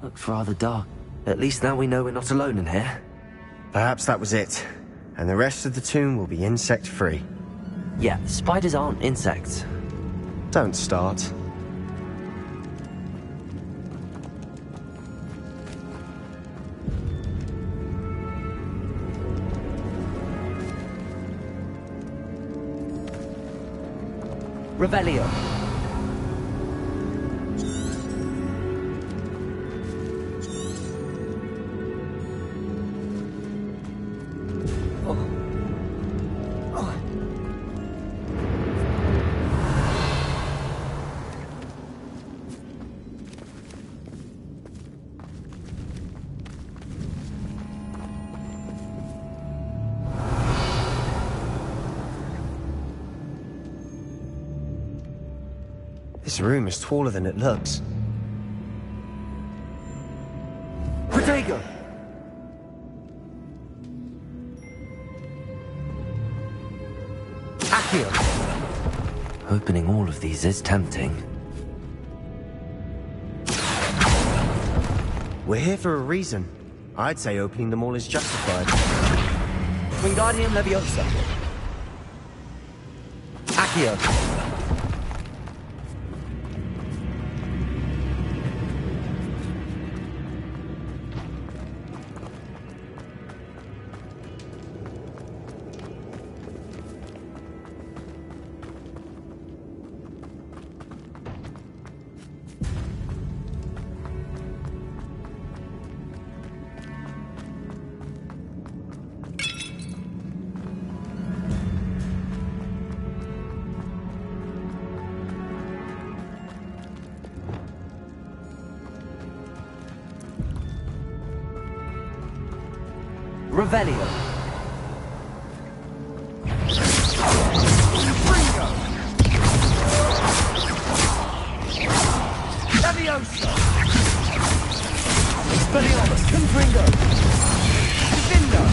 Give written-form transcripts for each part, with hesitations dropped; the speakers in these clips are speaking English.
Looks rather dark. At least now we know we're not alone in here. Perhaps that was it. And the rest of the tomb will be insect-free. Yeah, spiders aren't insects. Don't start. Revelio. This room is taller than it looks. Protego! Accio! Opening all of these is tempting. We're here for a reason. I'd say opening them all is justified. Wingardium Leviosa. Accio! Revelio. Leviosa. Expelliarmus. Confringo. Divindo.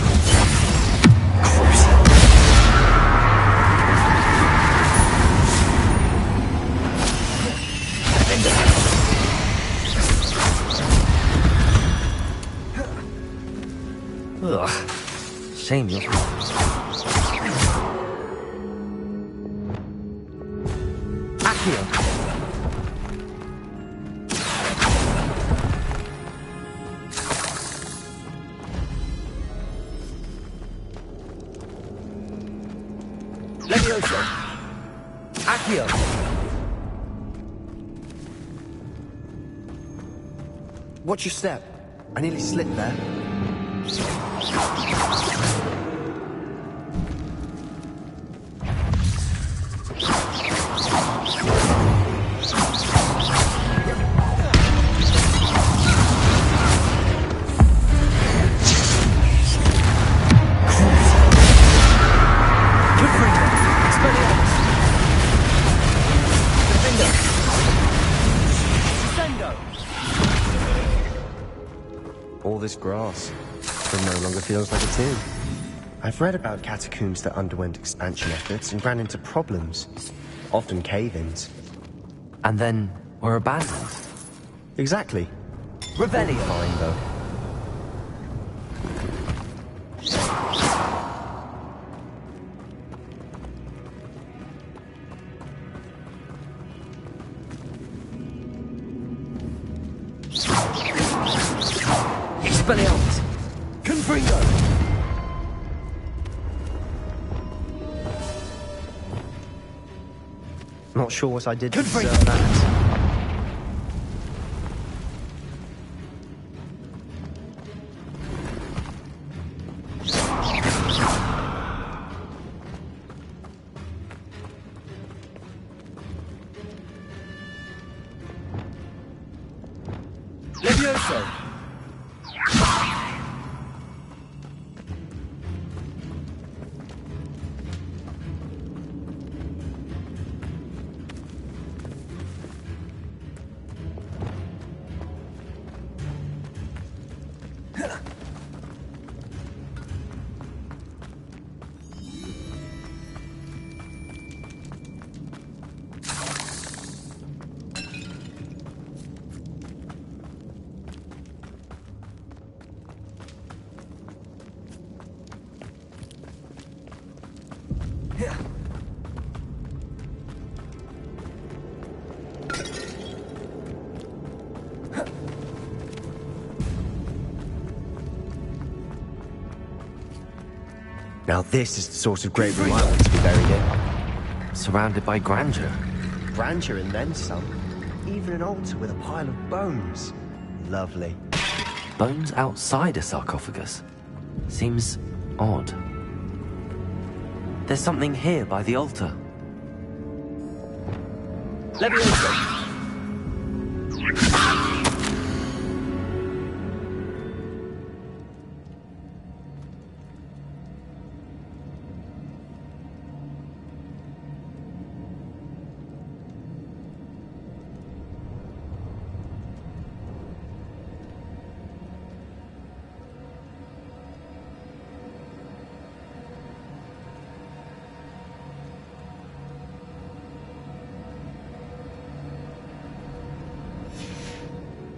Ugh. Shame you. Accio. Leviosa. Accio. Watch your step. I nearly slipped there. All this grass, it no longer feels like a tomb. I've read about catacombs that underwent expansion efforts and ran into problems, often cave-ins. And then were abandoned. Exactly. Revelio. Fine, though. Expelliarmus. Confringo. Not sure what I did to Confringo. deserve that. Levioso. Now this is the sort of great room I want to be buried in. Surrounded by grandeur. Grandeur and then some. Even an altar with a pile of bones. Lovely. Bones outside a sarcophagus. Seems odd. There's something here by the altar. Leviosa!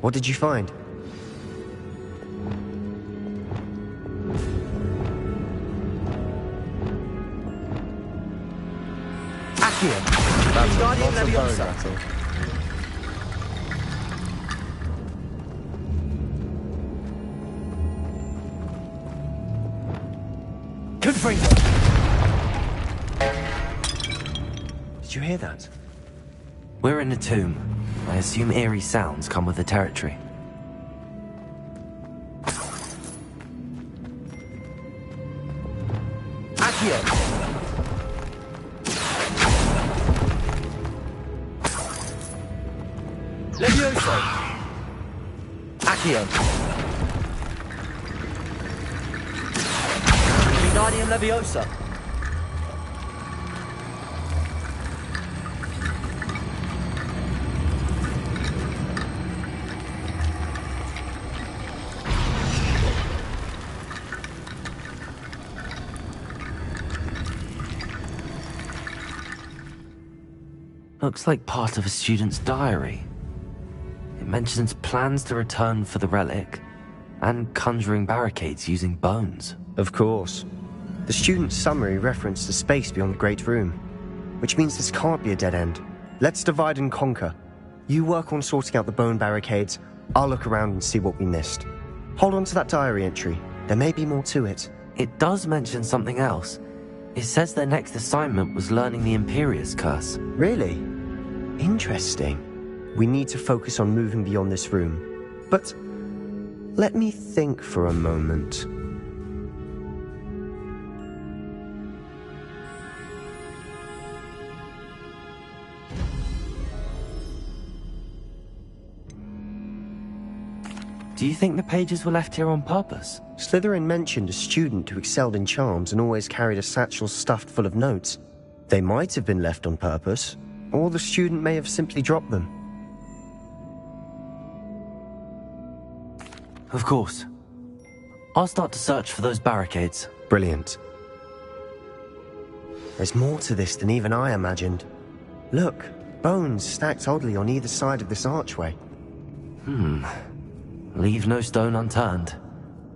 What did you find? Accio! That's Guardian Leviosa. Confringo! Did you hear that? We're in a tomb. I assume eerie sounds come with the territory. Accio! Levioso! Accio! Wingardium Leviosa! Looks like part of a student's diary. It mentions plans to return for the relic and conjuring barricades using bones. Of course. The student's summary referenced the space beyond the Great Room, which means this can't be a dead end. Let's divide and conquer. You work on sorting out the bone barricades, I'll look around and see what we missed. Hold on to that diary entry. There may be more to it. It does mention something else. It says their next assignment was learning the Imperius Curse. Really? Interesting. We need to focus on moving beyond this room. But let me think for a moment. Do you think the pages were left here on purpose? Slytherin mentioned a student who excelled in charms and always carried a satchel stuffed full of notes. They might have been left on purpose, or the student may have simply dropped them. Of course. I'll start to search for those barricades. Brilliant. There's more to this than even I imagined. Look, bones stacked oddly on either side of this archway. Leave no stone unturned.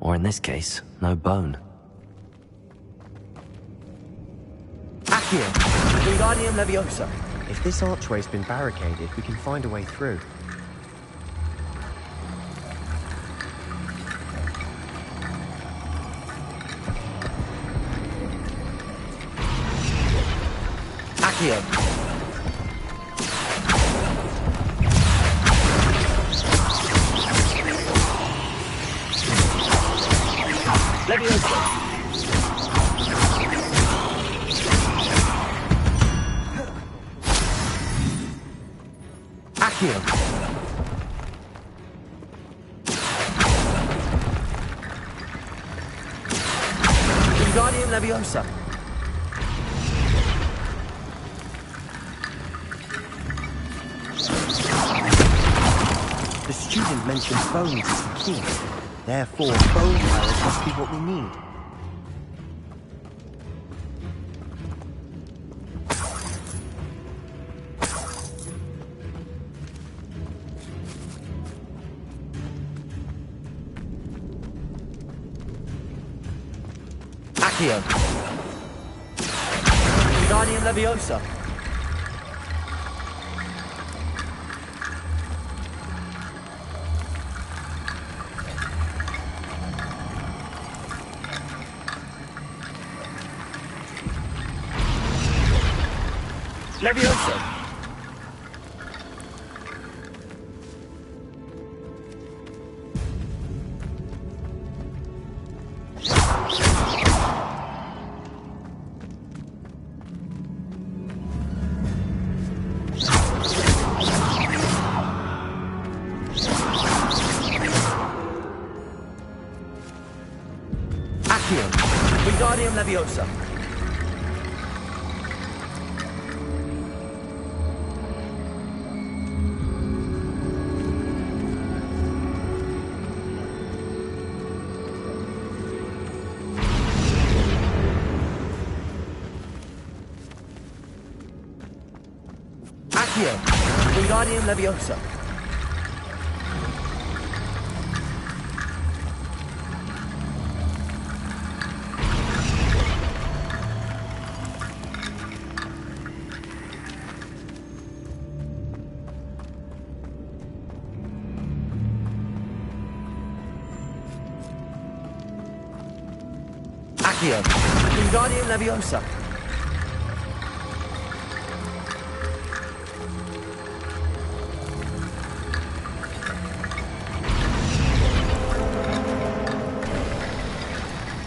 Or in this case, no bone. Accio! Wingardium Leviosa! If this archway's been barricaded, we can find a way through. Accio! Leviosa! Accio! Wingardium Leviosa! The student mentioned bones as the key. Therefore, bone powers must be what we need. Accio! Wingardium Leviosa. Leviosa. Wingardium Leviosa. Accio. Wingardium Leviosa. Accio. Wingardium Leviosa.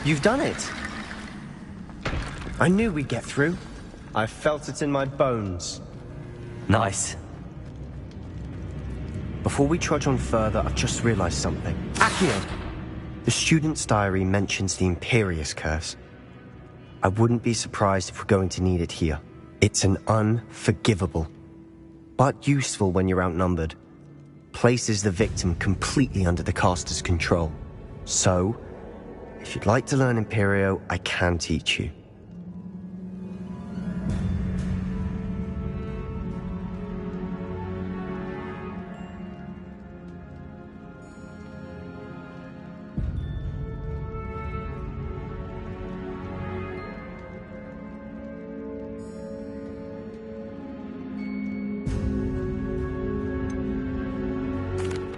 You've done it. I knew we'd get through. I felt it in my bones. Nice. Before we trudge on further, I've just realized something. Accio. The student's diary mentions the Imperious Curse. I wouldn't be surprised if we're going to need it here. It's an unforgivable, but useful when you're outnumbered. Places the victim completely under the caster's control. So, if you'd like to learn Imperio, I can teach you.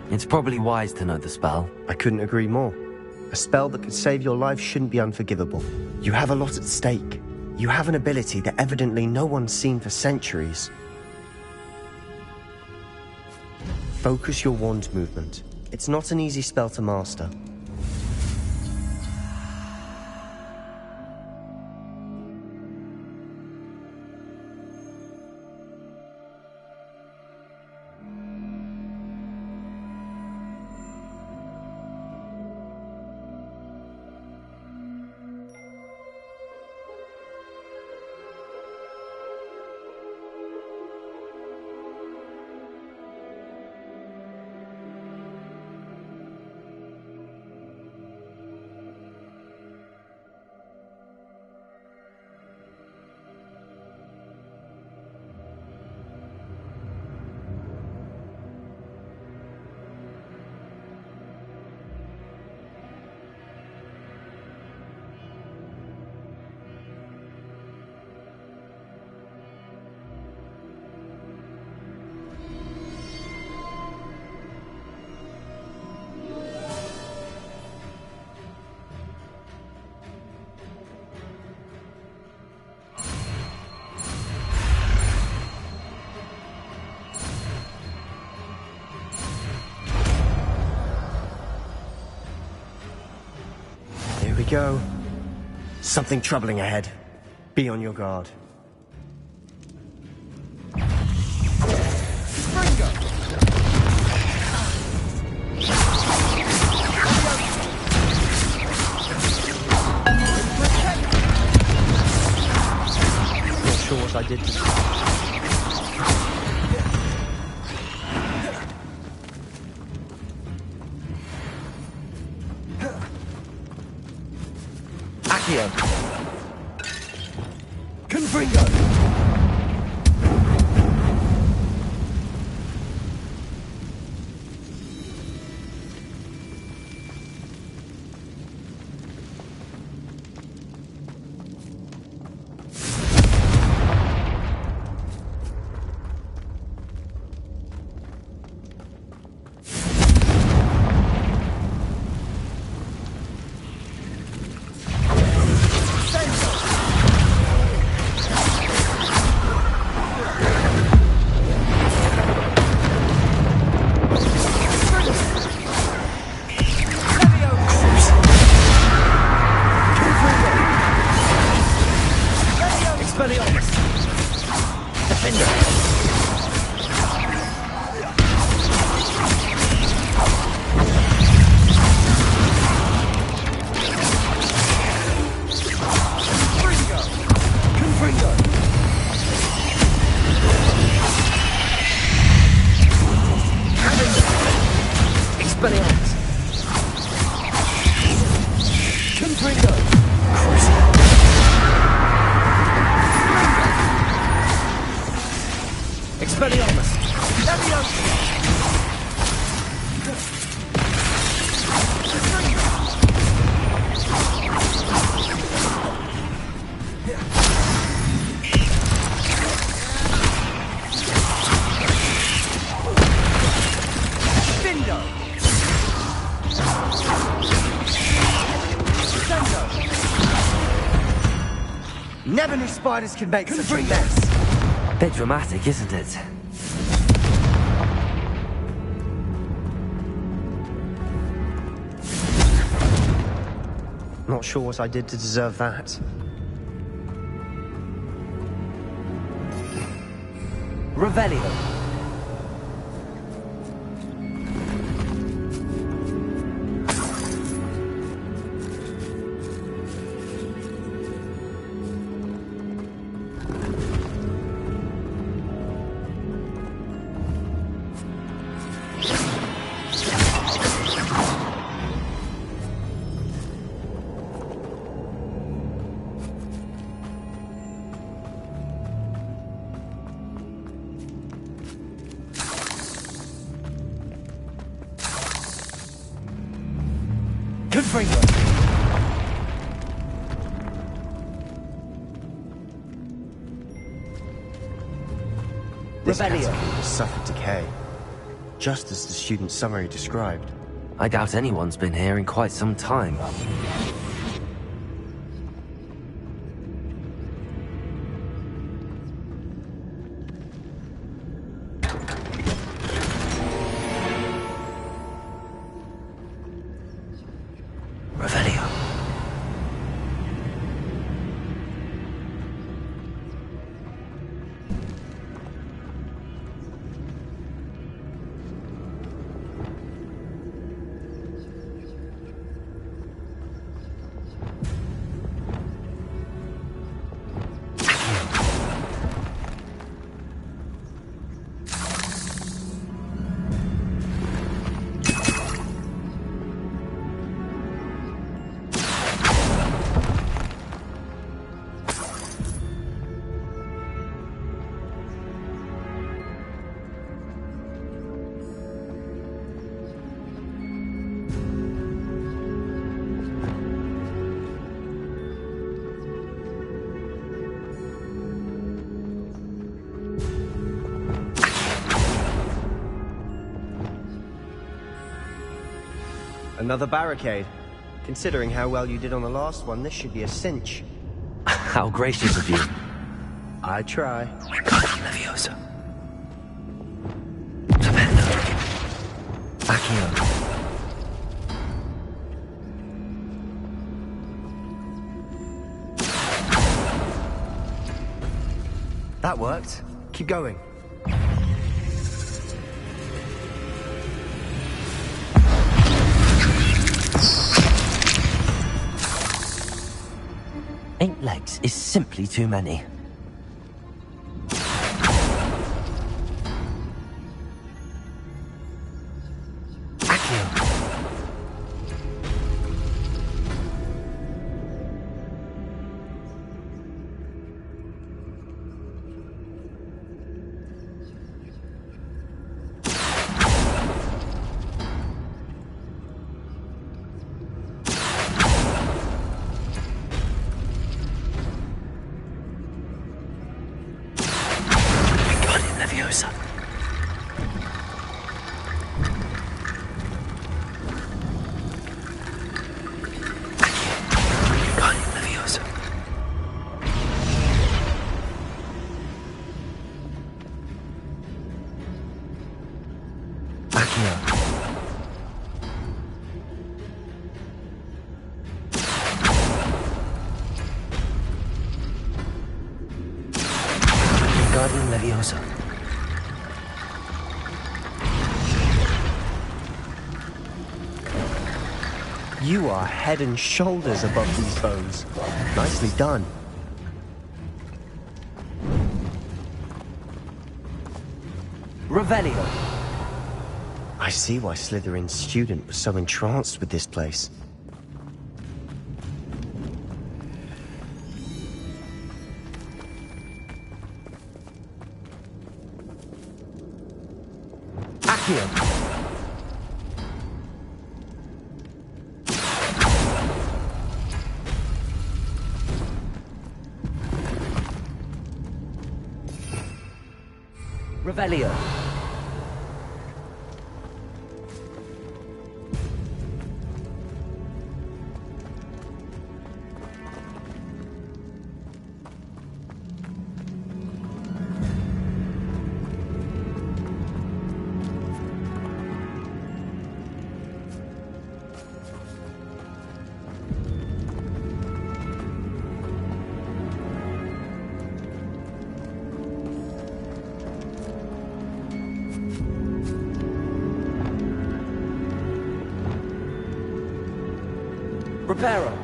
It's probably wise to know the spell. I couldn't agree more. A spell that could save your life shouldn't be unforgivable. You have a lot at stake. You have an ability that evidently no one's seen for centuries. Focus your wand movement. It's not an easy spell to master. Here we go. Something troubling ahead. Be on your guard. Not sure what I did to Accio. Confringo! Never knew spiders could make such a mess. Bit dramatic, isn't it? Not sure what I did to deserve that. Revelio. Good framework. This category has suffered decay, just as the student summary described. I doubt anyone's been here in quite some time. Revelio. Another barricade. Considering how well you did on the last one, this should be a cinch. How gracious of you. I try. Wingardium Leviosa. Tremendo. Accio. That worked. Keep going. Eight legs is simply too many. Accio. Leviosa. Wingardium Leviosa. Accio. Wingardium Leviosa. You are head and shoulders above these foes. Nicely done. Revelio. I see why Slytherin's student was so entranced with this place. Accio. Revelio. Reparo.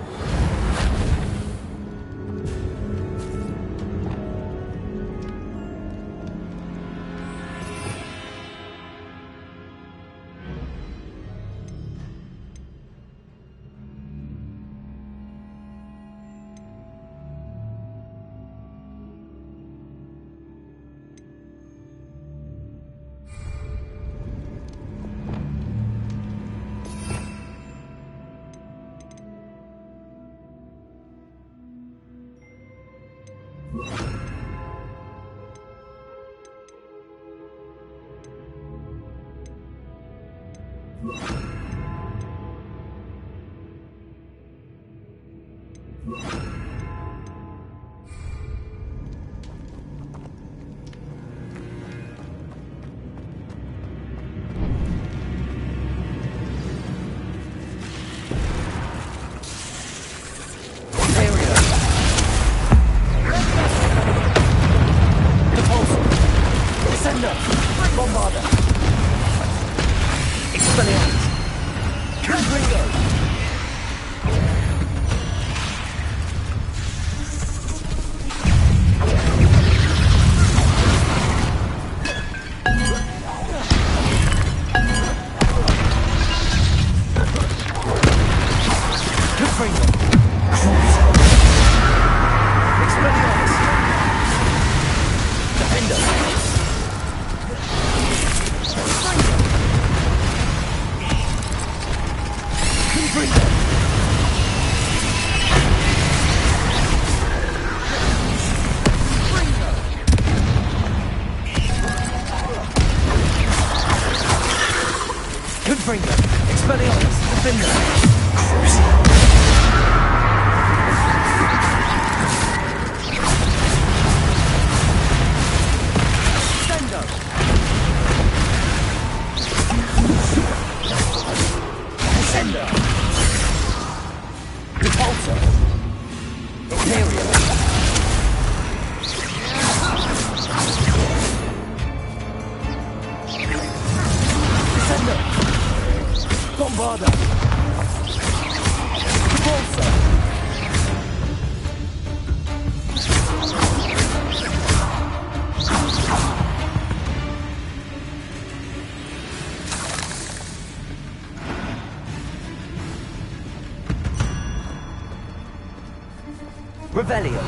Revelio.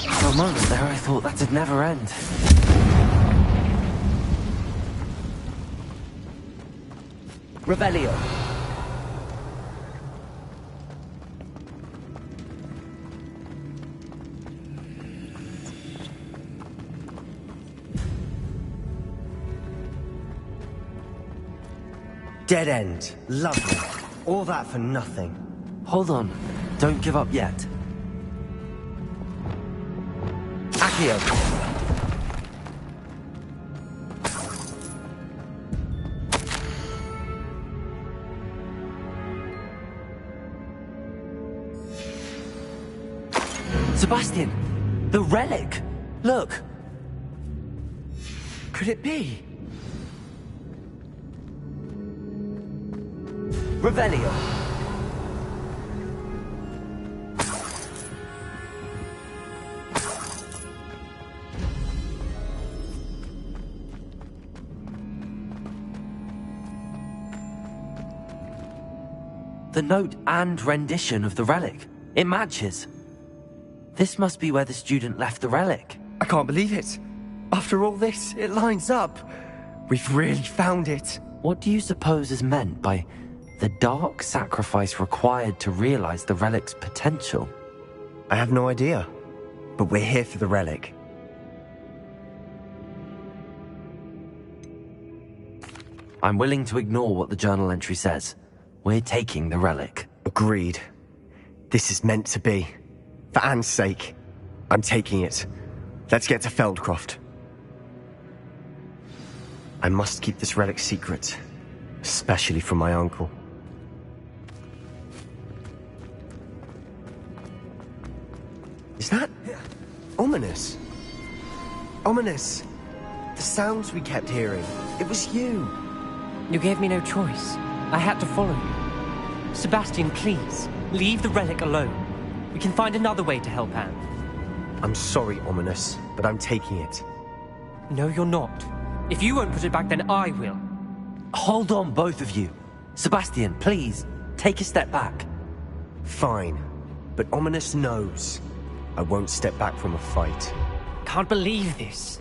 For a moment there, I thought that'd never end. Revelio. Dead end. Lovely. All that for nothing. Hold on. Don't give up yet. Accio. Sebastian! The relic! Look! Could it be? Revelio. The note and rendition of the relic. It matches. This must be where the student left the relic. I can't believe it. After all this, it lines up. We've really found it. What do you suppose is meant by the dark sacrifice required to realize the relic's potential? I have no idea. But we're here for the relic. I'm willing to ignore what the journal entry says. We're taking the relic. Agreed. This is meant to be. For Anne's sake, I'm taking it. Let's get to Feldcroft. I must keep this relic secret, especially from my uncle. Is that... ominous? Ominous! The sounds we kept hearing. It was you. You gave me no choice. I had to follow you. Sebastian, please, leave the relic alone. We can find another way to help Anne. I'm sorry, Ominous, but I'm taking it. No, you're not. If you won't put it back, then I will. Hold on, both of you. Sebastian, please, take a step back. Fine, but Ominous knows I won't step back from a fight. Can't believe this.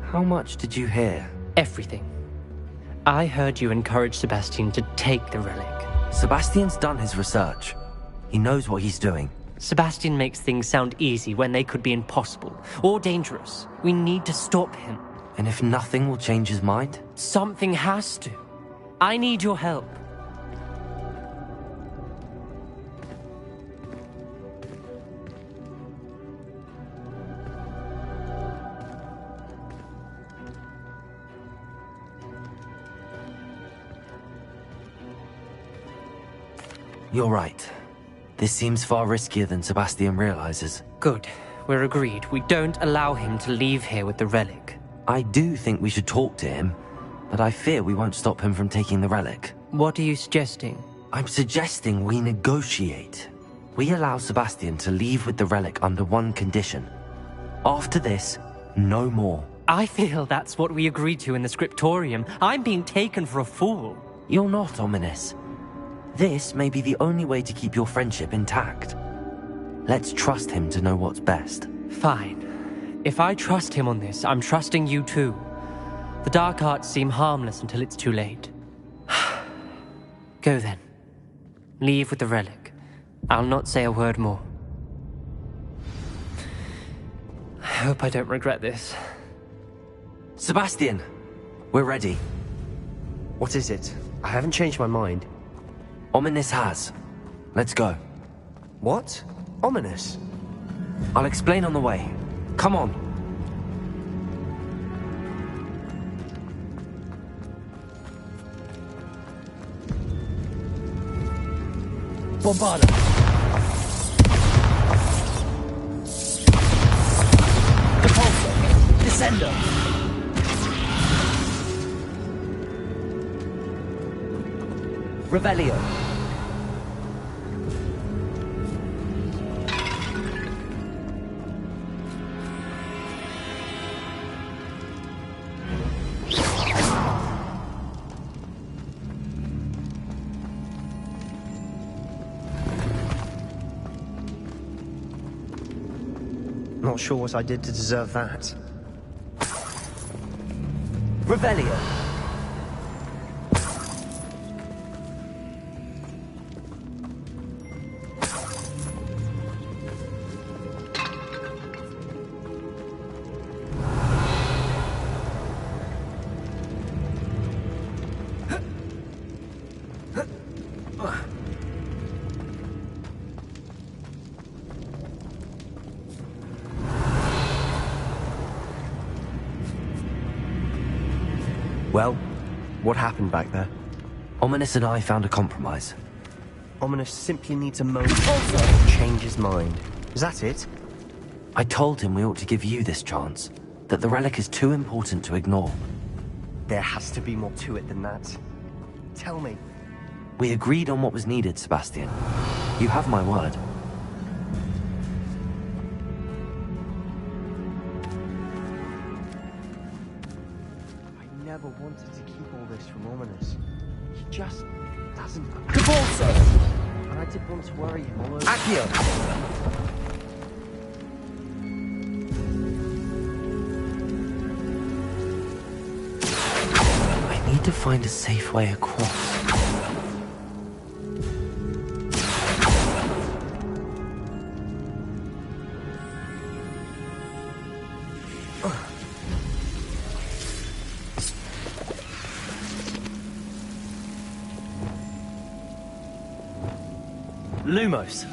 How much did you hear? Everything. I heard you encourage Sebastian to take the relic. Sebastian's done his research. He knows what he's doing. Sebastian makes things sound easy when they could be impossible or dangerous. We need to stop him. And if nothing will change his mind? Something has to. I need your help. You're right. This seems far riskier than Sebastian realizes. Good. We're agreed. We don't allow him to leave here with the relic. I do think we should talk to him, but I fear we won't stop him from taking the relic. What are you suggesting? I'm suggesting we negotiate. We allow Sebastian to leave with the relic under one condition. After this, no more. I feel that's what we agreed to in the scriptorium. I'm being taken for a fool. You're not, Ominous. This may be the only way to keep your friendship intact. Let's trust him to know what's best. Fine. If I trust him on this, I'm trusting you too. The dark arts seem harmless until it's too late. Go then. Leave with the relic. I'll not say a word more. I hope I don't regret this. Sebastian! We're ready. What is it? I haven't changed my mind. Ominous has. Let's go. What? Ominous? I'll explain on the way. Come on. Bombarda. Depulso. Descendo. Revelio. Not sure what I did to deserve that. Revelio. Well, what happened back there? Ominous and I found a compromise. Ominous simply needs a moment to change his mind. Is that it? I told him we ought to give you this chance, that the relic is too important to ignore. There has to be more to it than that. Tell me. We agreed on what was needed, Sebastian. You have my word. I never wanted to keep all this from Ominous. He just doesn't... Depulso. And I didn't want to worry him all over... Accio. I need to find a safe way across. Lumos.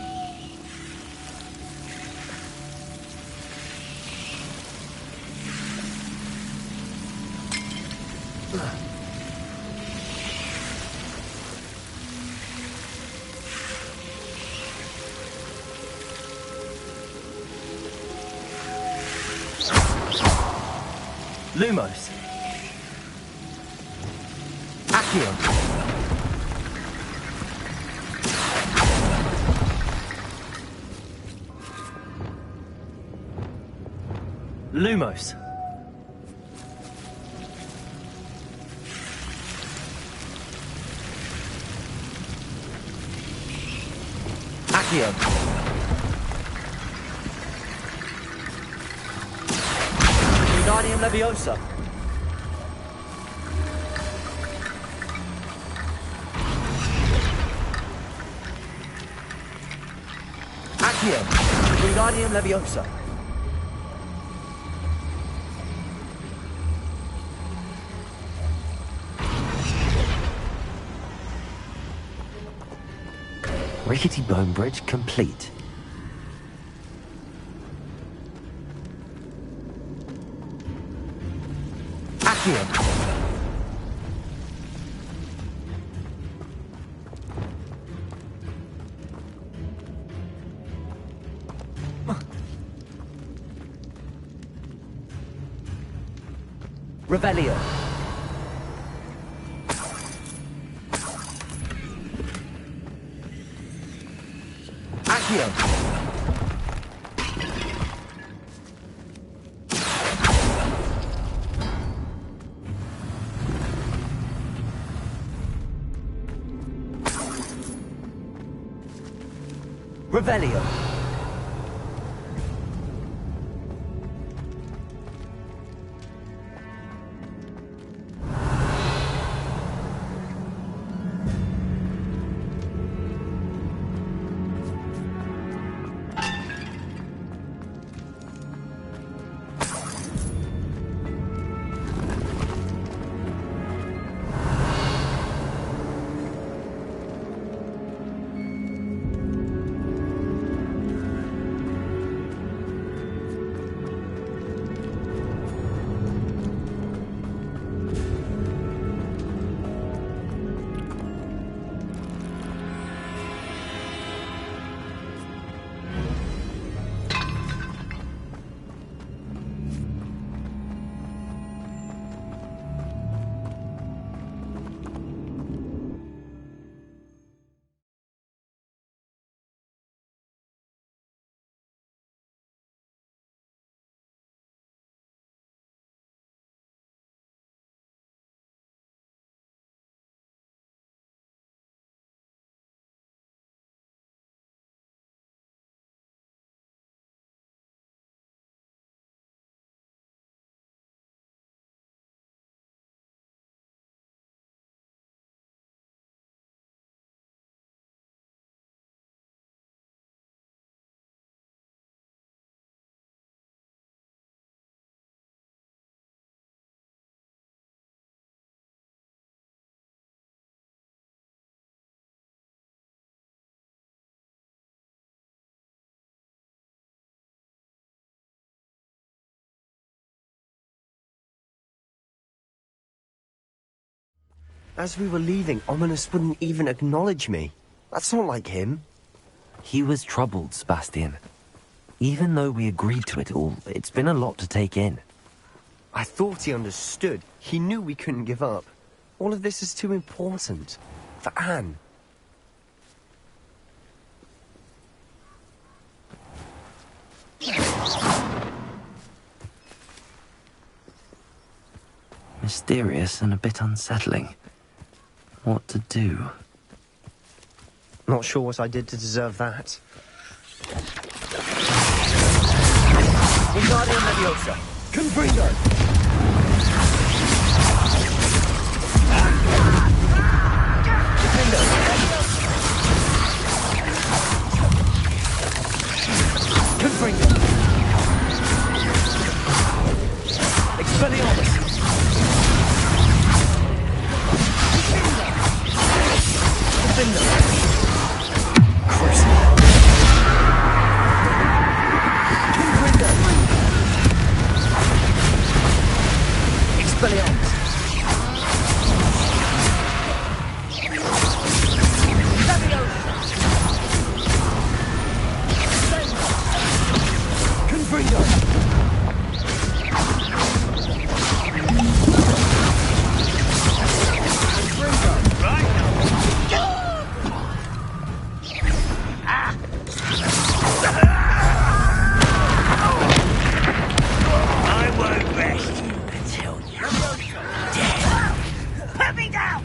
Lumos. Accio. Lumos. Accio. Wingardium Leviosa. Accio. Wingardium Leviosa. Rickety bone bridge complete. Accio. Revelio. Accio. Revelio. As we were leaving, Ominous wouldn't even acknowledge me. That's not like him. He was troubled, Sebastian. Even though we agreed to it all, it's been a lot to take in. I thought he understood. He knew we couldn't give up. All of this is too important. For Anne. Mysterious and a bit unsettling. What to do? Not sure what I did to deserve that. Wingardium Leviosa. Confringo. Defendo. Confringo. Expelliarmus. Defendo. Expelliarmus. Confringo. Enemy down!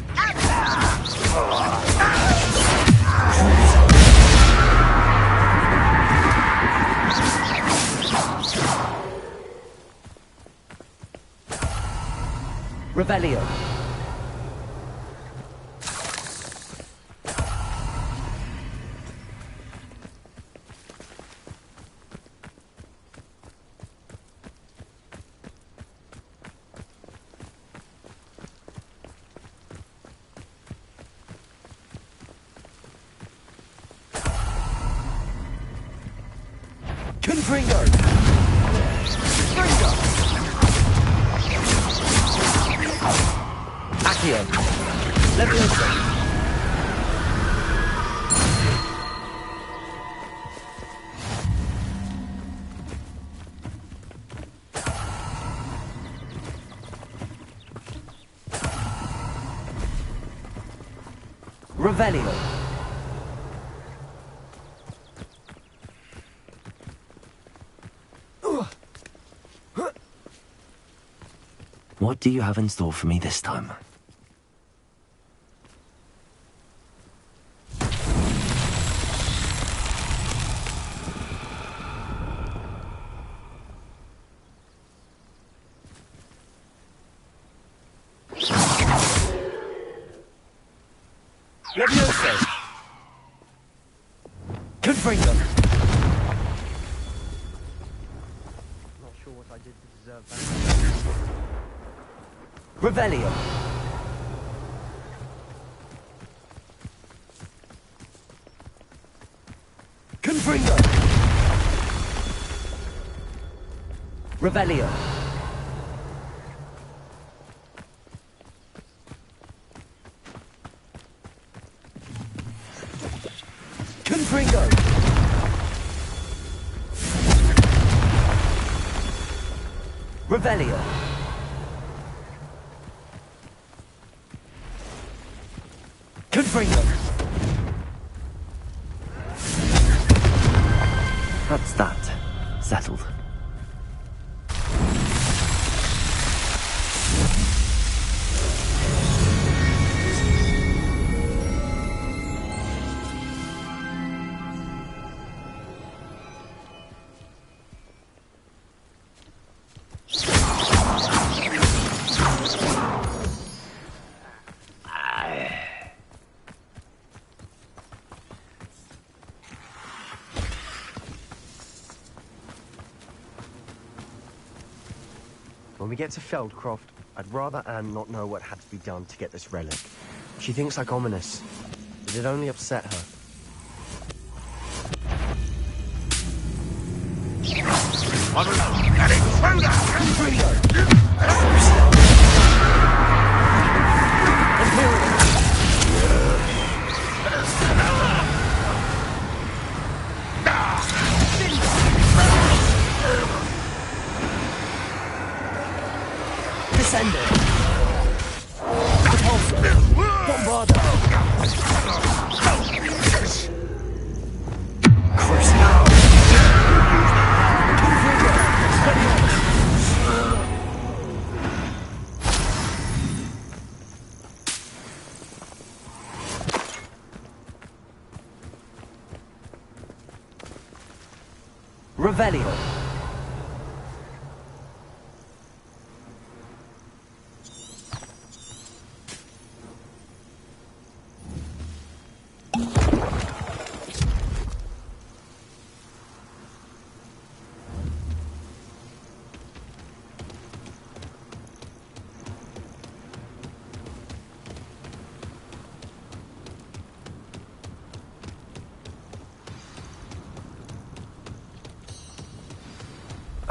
Revelio. Confringo! Confringo! Accio. Leviosa. Revelio. What do you have in store for me this time? Leviosa. Confringo. Not sure what I did to deserve that. Revelio. Confringo. Revelio. Confringo. Revelio. Confringo. That's that. Settled. When we get to Feldcroft, I'd rather Anne not know what had to be done to get this relic. She thinks like ominous. It'd only upset her. Descender. Repulsor. Bombardo. Crucible. Confringo. Revelio.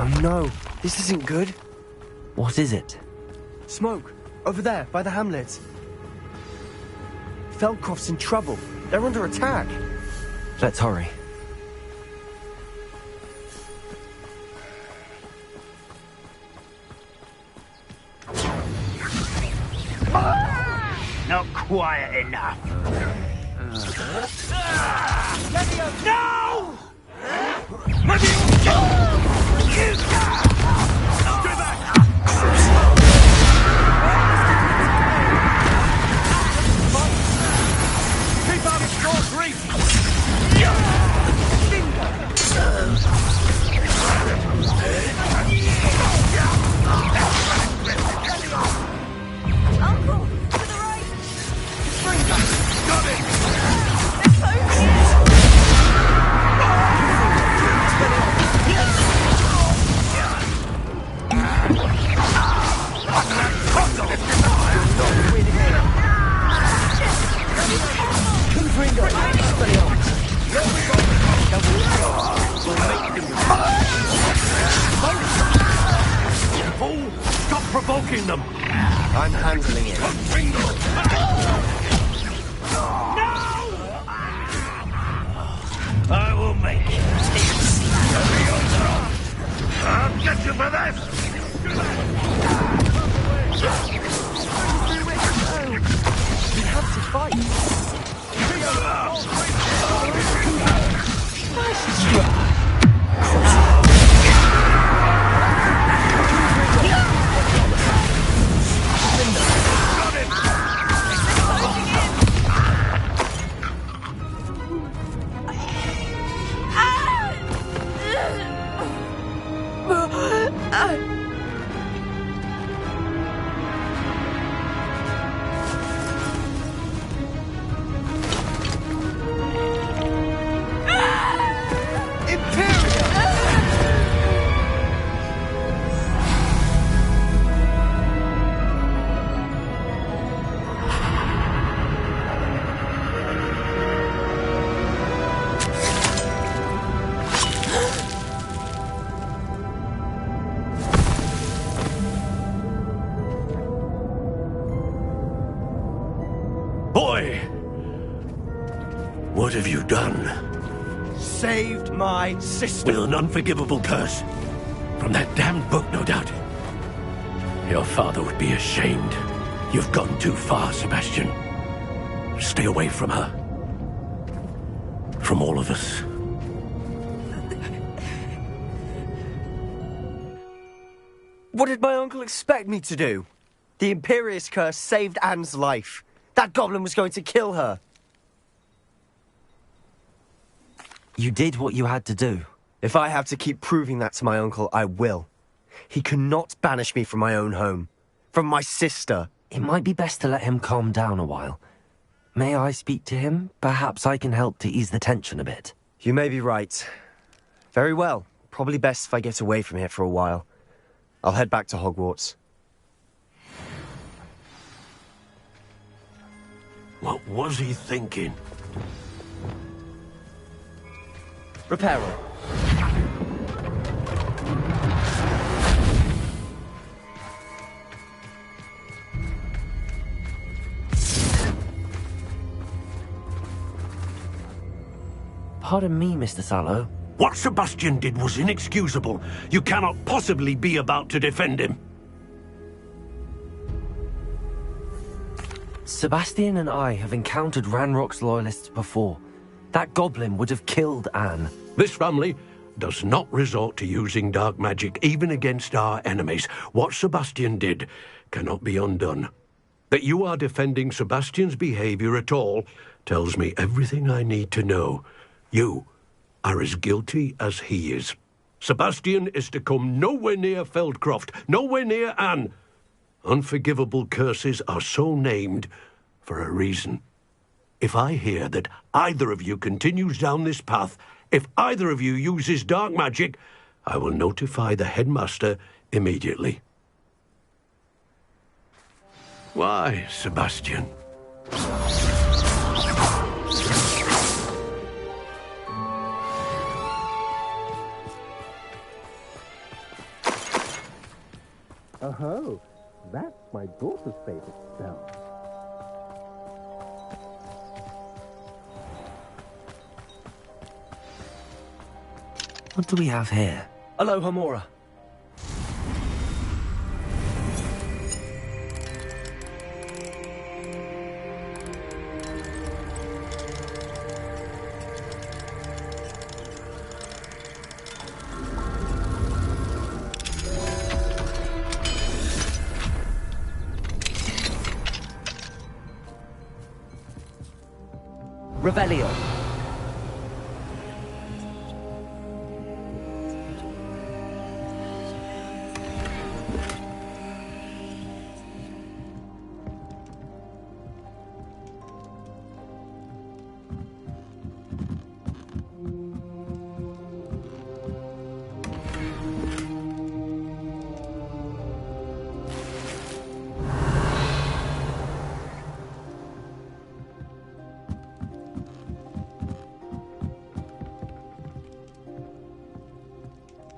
Oh no, this isn't good. What is it? Smoke, over there, by the hamlet. Feldcroft's in trouble. They're under attack. Let's hurry. Not quiet enough. No! I'm handling it. I will make it. I'll get you for this! We have to fight. Boy! What have you done? Saved my sister. With an unforgivable curse. From that damned book, no doubt. Your father would be ashamed. You've gone too far, Sebastian. Stay away from her. From all of us. What did my uncle expect me to do? The Imperious curse saved Anne's life. That goblin was going to kill her. You did what you had to do. If I have to keep proving that to my uncle, I will. He cannot banish me from my own home. From my sister. It might be best to let him calm down a while. May I speak to him? Perhaps I can help to ease the tension a bit. You may be right. Very well. Probably best if I get away from here for a while. I'll head back to Hogwarts. What was he thinking? Reparo. Pardon me, Mr. Sallow. What Sebastian did was inexcusable. You cannot possibly be about to defend him. Sebastian and I have encountered Ranrock's loyalists before. That goblin would have killed Anne. This family does not resort to using dark magic even against our enemies. What Sebastian did cannot be undone. That you are defending Sebastian's behavior at all tells me everything I need to know. You are as guilty as he is. Sebastian is to come nowhere near Feldcroft, nowhere near Anne. Unforgivable curses are so named for a reason. If I hear that either of you continues down this path, if either of you uses dark magic, I will notify the headmaster immediately. Why, Sebastian? Oh, that's my daughter's favorite spell. What do we have here? Aloha Mora. Revelio.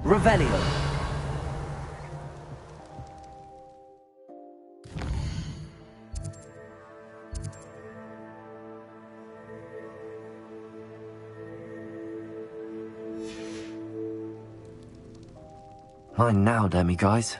Revelio. Mine now, Demi guys.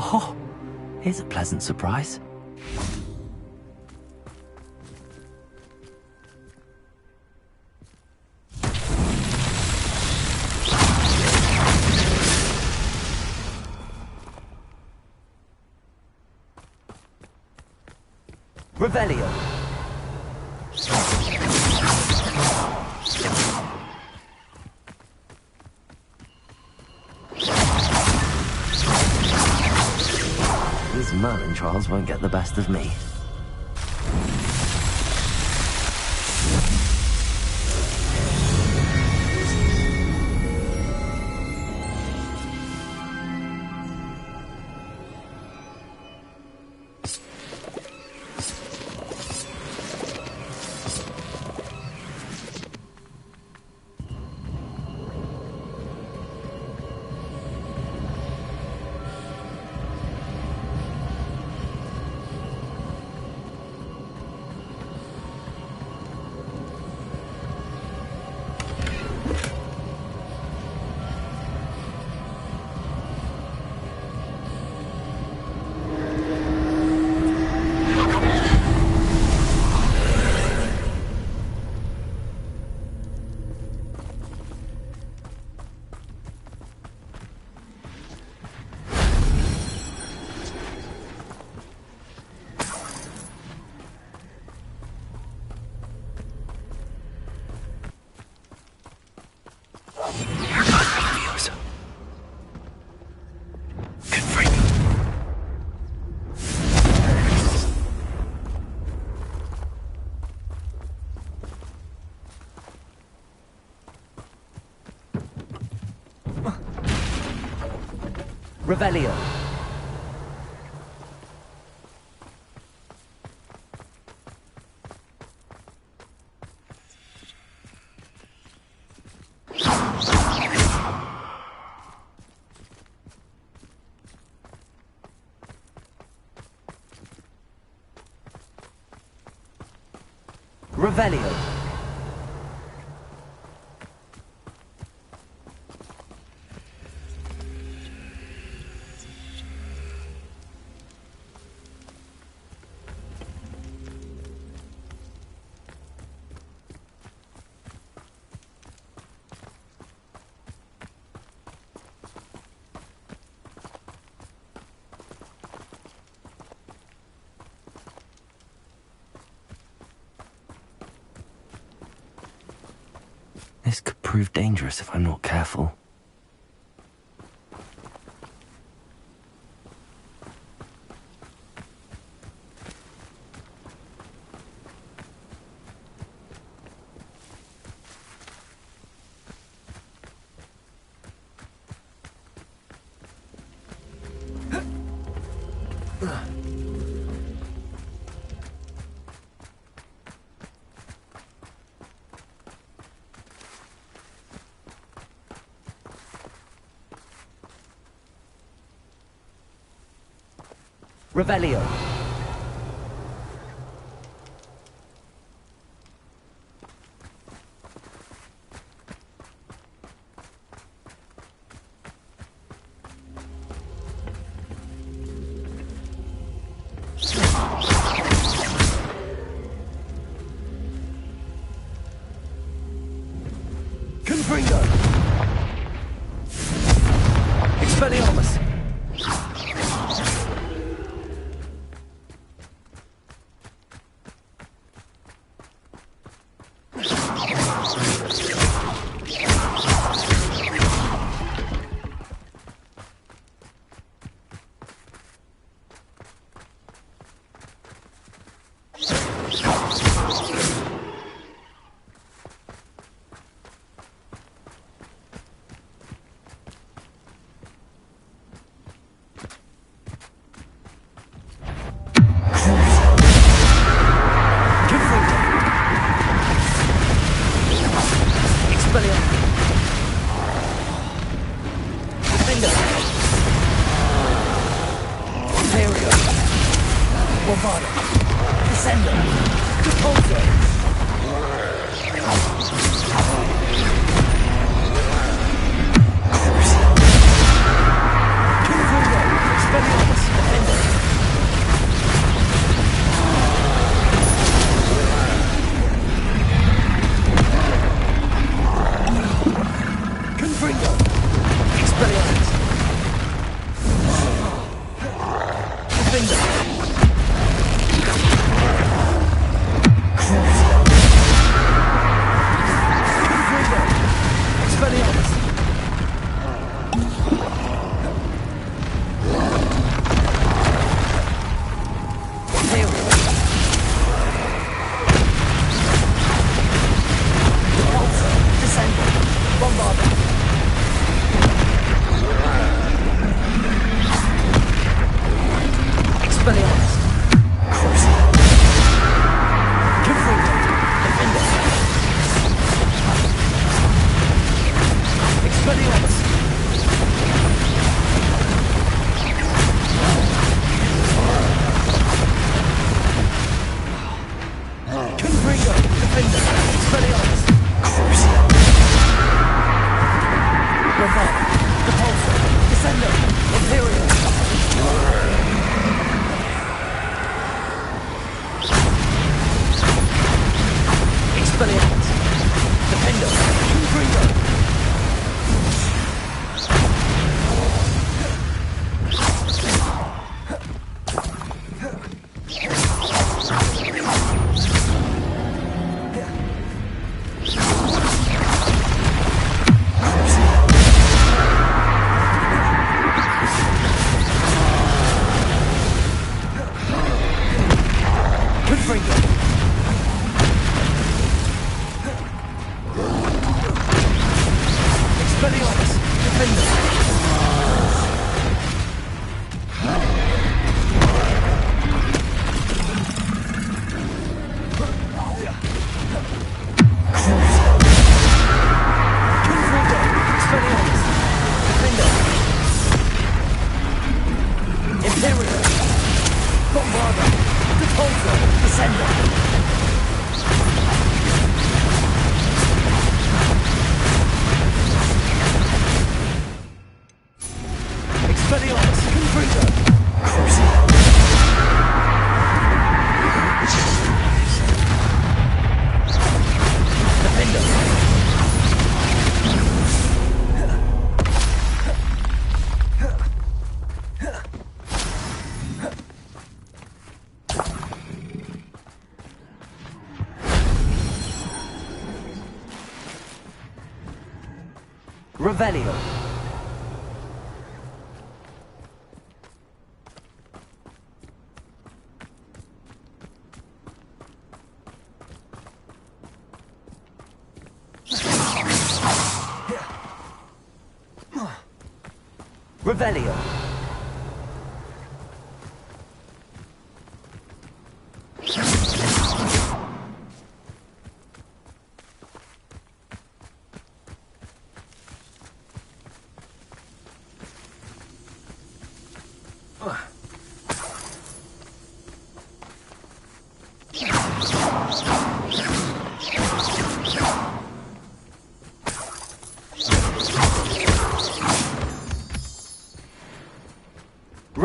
Oh, here's a pleasant surprise. Revelio. These Merlin trials won't get the best of me. Revelio. Revelio. This could prove dangerous if I'm not careful. Revelio. Expelliarmus! Revelio. Revelio.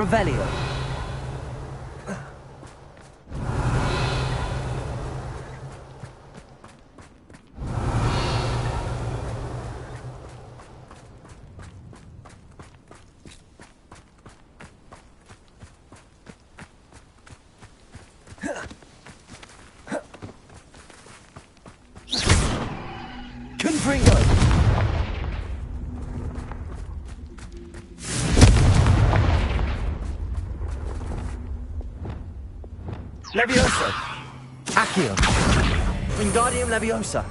Revelio. Levioso! Accio! Wingardium Leviosa!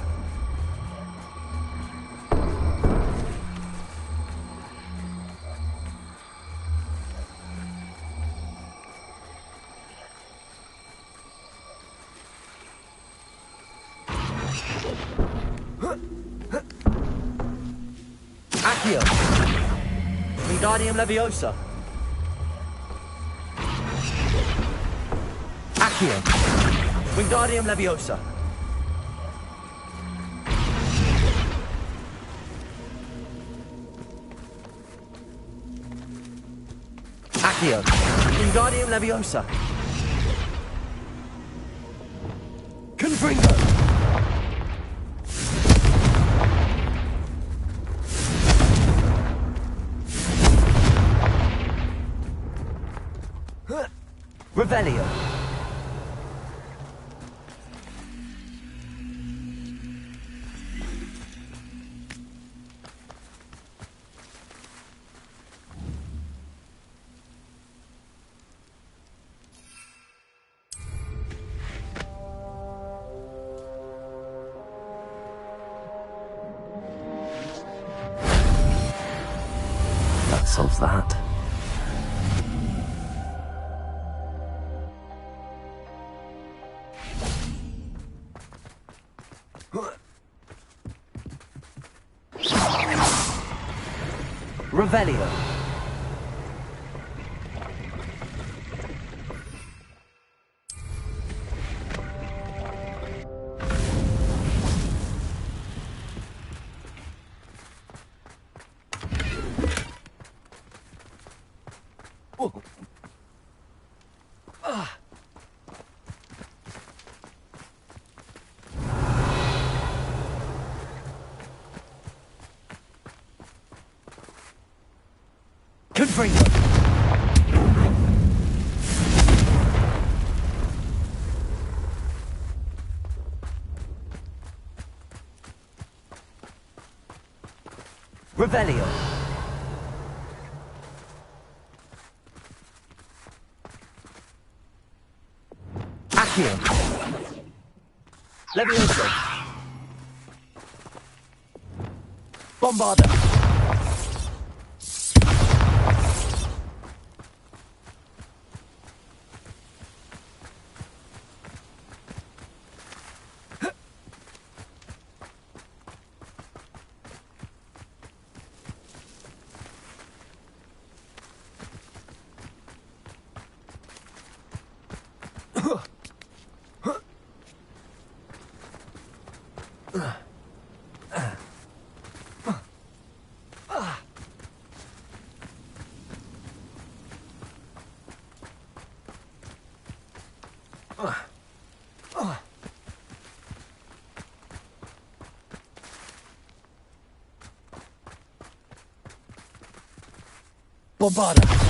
Accio! Wingardium Leviosa! Accio! Wingardium Leviosa! Accio! Wingardium Leviosa! Confringo! Revelio! That solves that. Revelio! Confringo! Revelio! Accio! Levioso! Bombarda! Bombarda!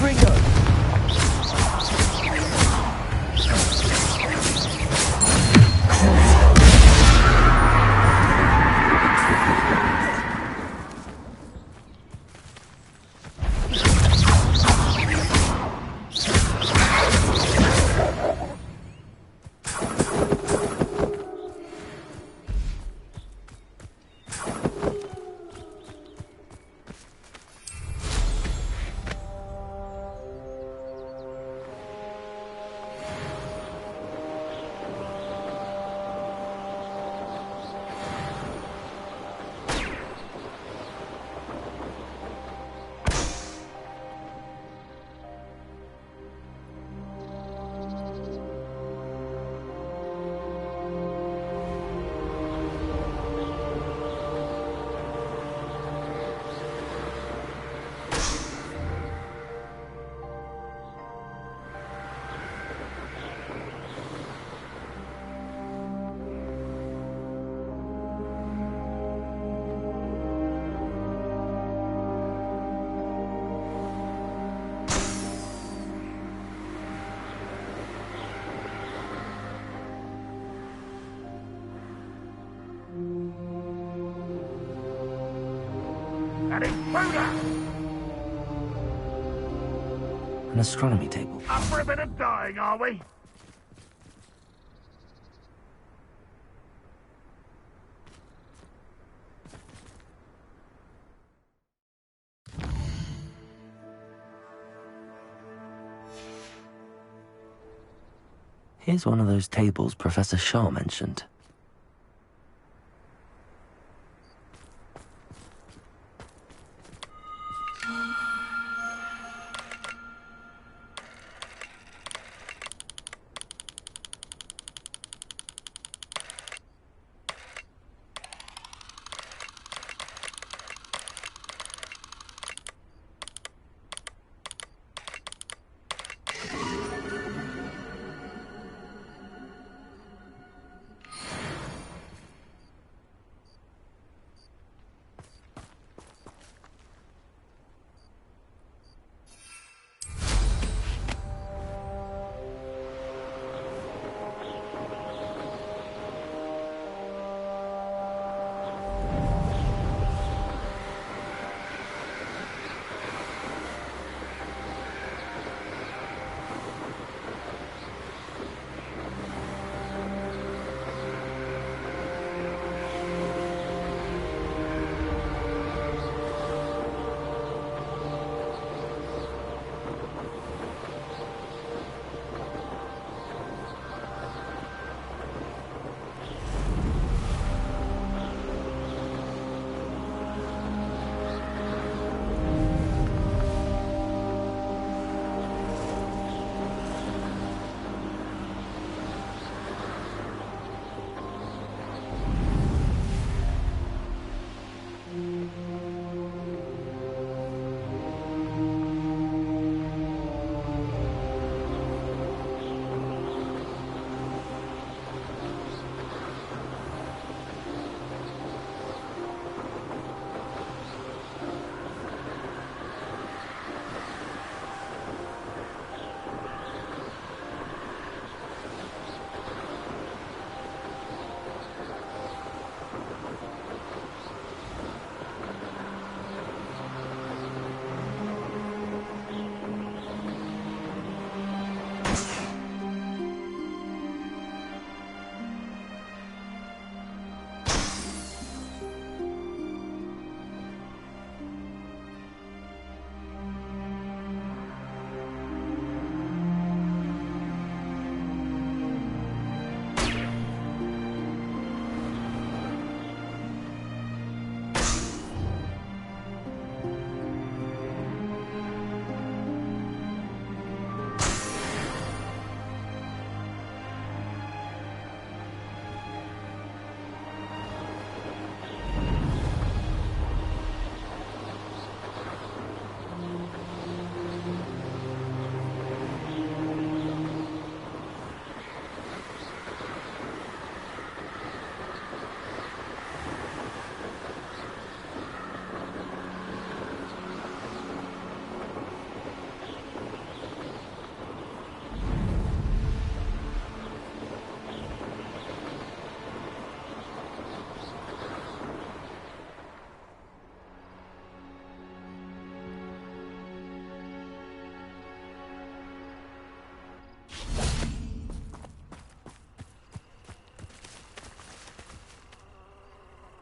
Confringo! An intruder! An astronomy table. Up for a bit of dying, are we? Here's one of those tables Professor Shaw mentioned.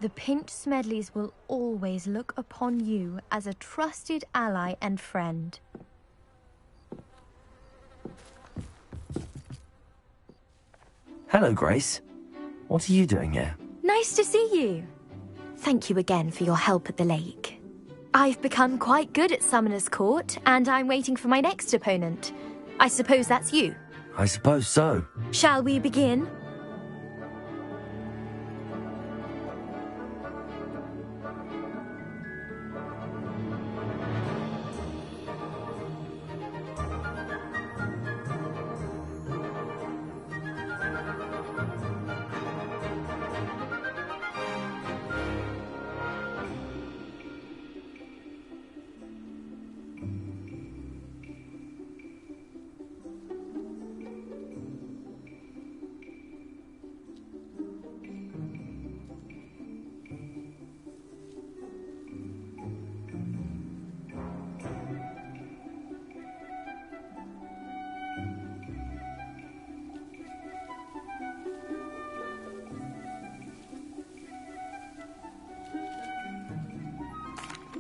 The Pinch Smedleys will always look upon you as a trusted ally and friend. Hello, Grace. What are you doing here? Nice to see you. Thank you again for your help at the lake. I've become quite good at Summoner's Court, and I'm waiting for my next opponent. I suppose that's you. I suppose so. Shall we begin?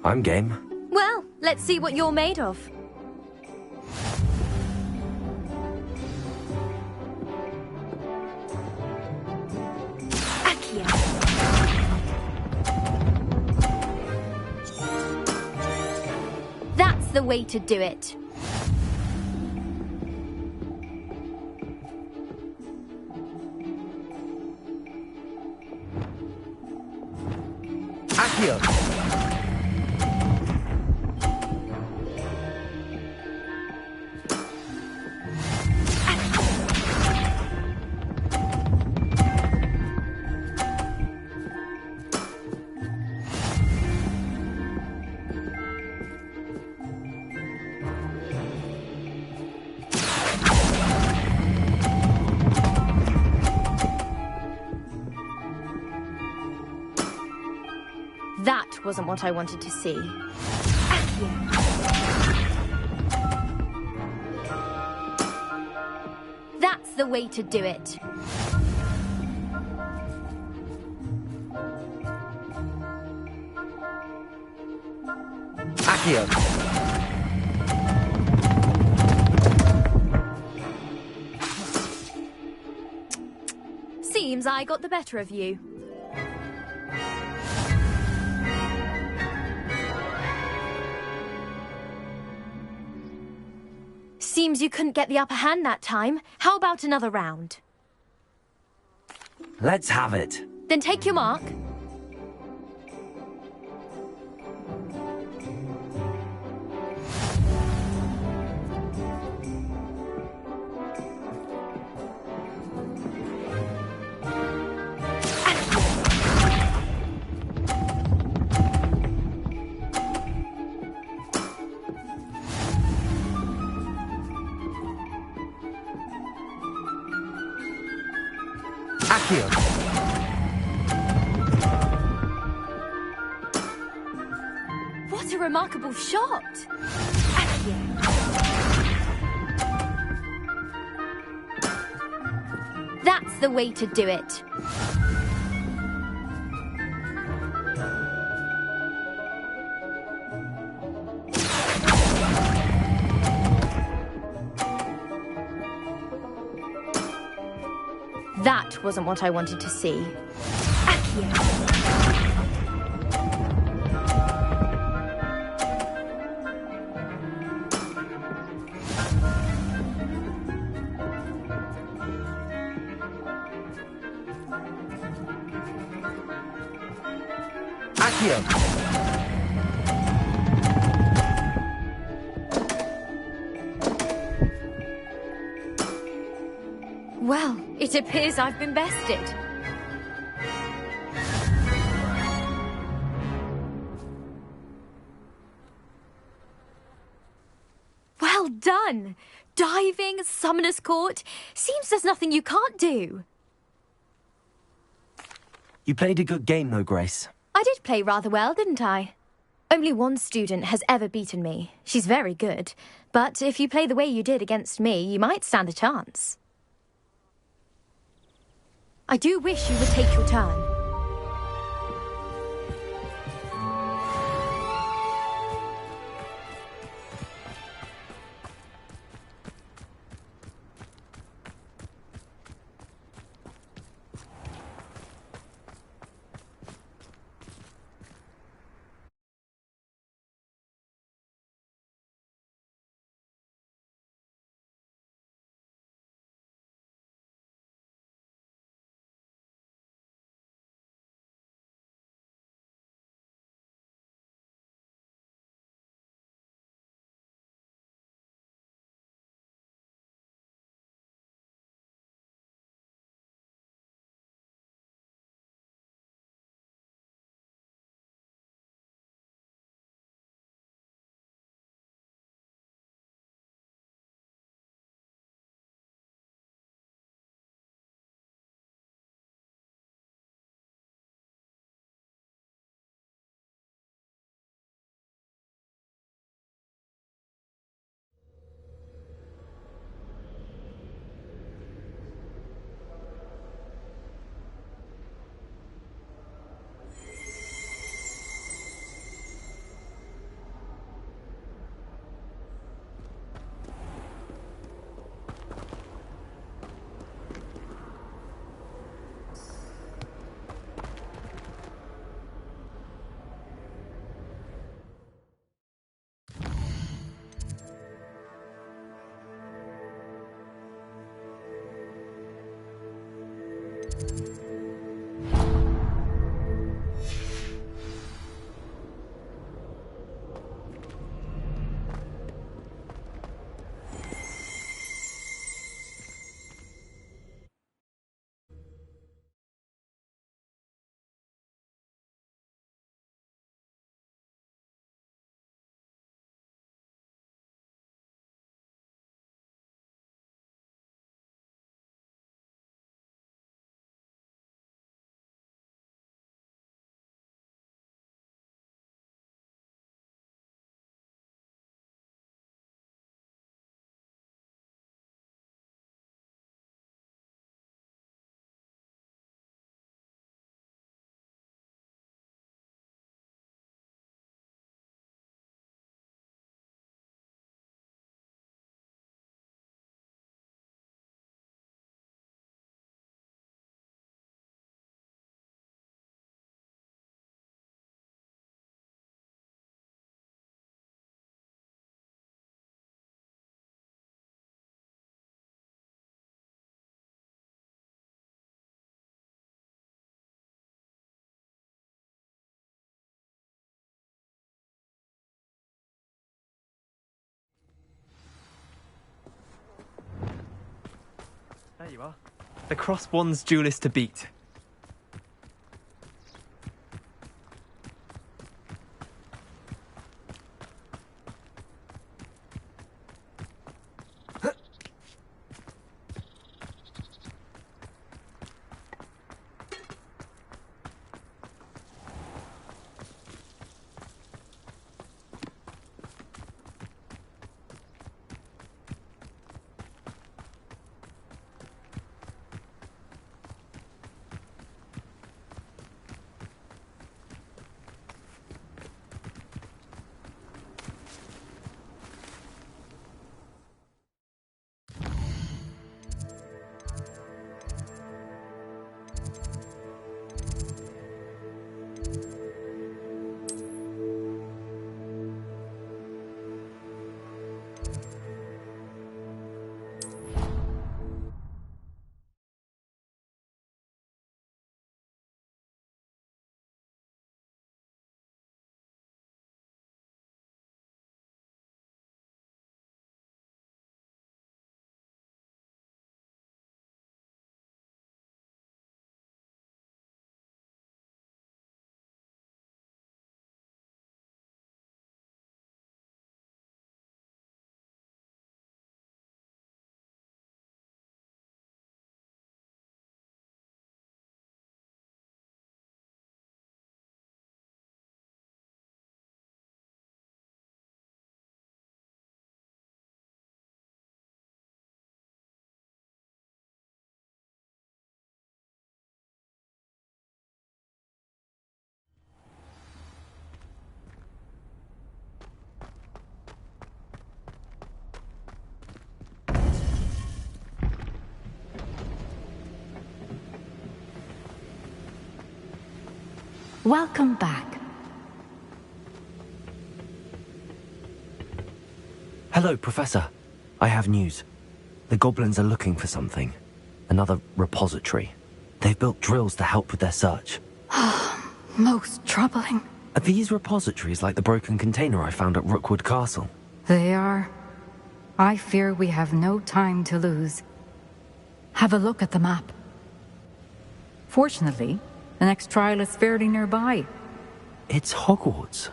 I'm game. Well, let's see what you're made of. Akia. That's the way to do it. Accio. That wasn't what I wanted to see. That's the way to do it. Accio. Seems I got the better of you. Seems you couldn't get the upper hand that time. How about another round? Let's have it. Then take your mark. Accio. What a remarkable shot! Accio. That's the way to do it. That wasn't what I wanted to see. Accio. Accio. Well, it appears I've been bested. Well done! Diving, Summoner's Court. Seems there's nothing you can't do. You played a good game, though, Grace. I did play rather well, didn't I? Only one student has ever beaten me. She's very good. But if you play the way you did against me, you might stand a chance. I do wish you would take your turn. There you are. The Crosswands duelist to beat. Welcome back. Hello, Professor. I have news. The goblins are looking for something. Another repository. They've built drills to help with their search. Most troubling. Are these repositories like the broken container I found at Rookwood Castle? They are. I fear we have no time to lose. Have a look at the map. Fortunately, the next trial is fairly nearby. It's Hogwarts.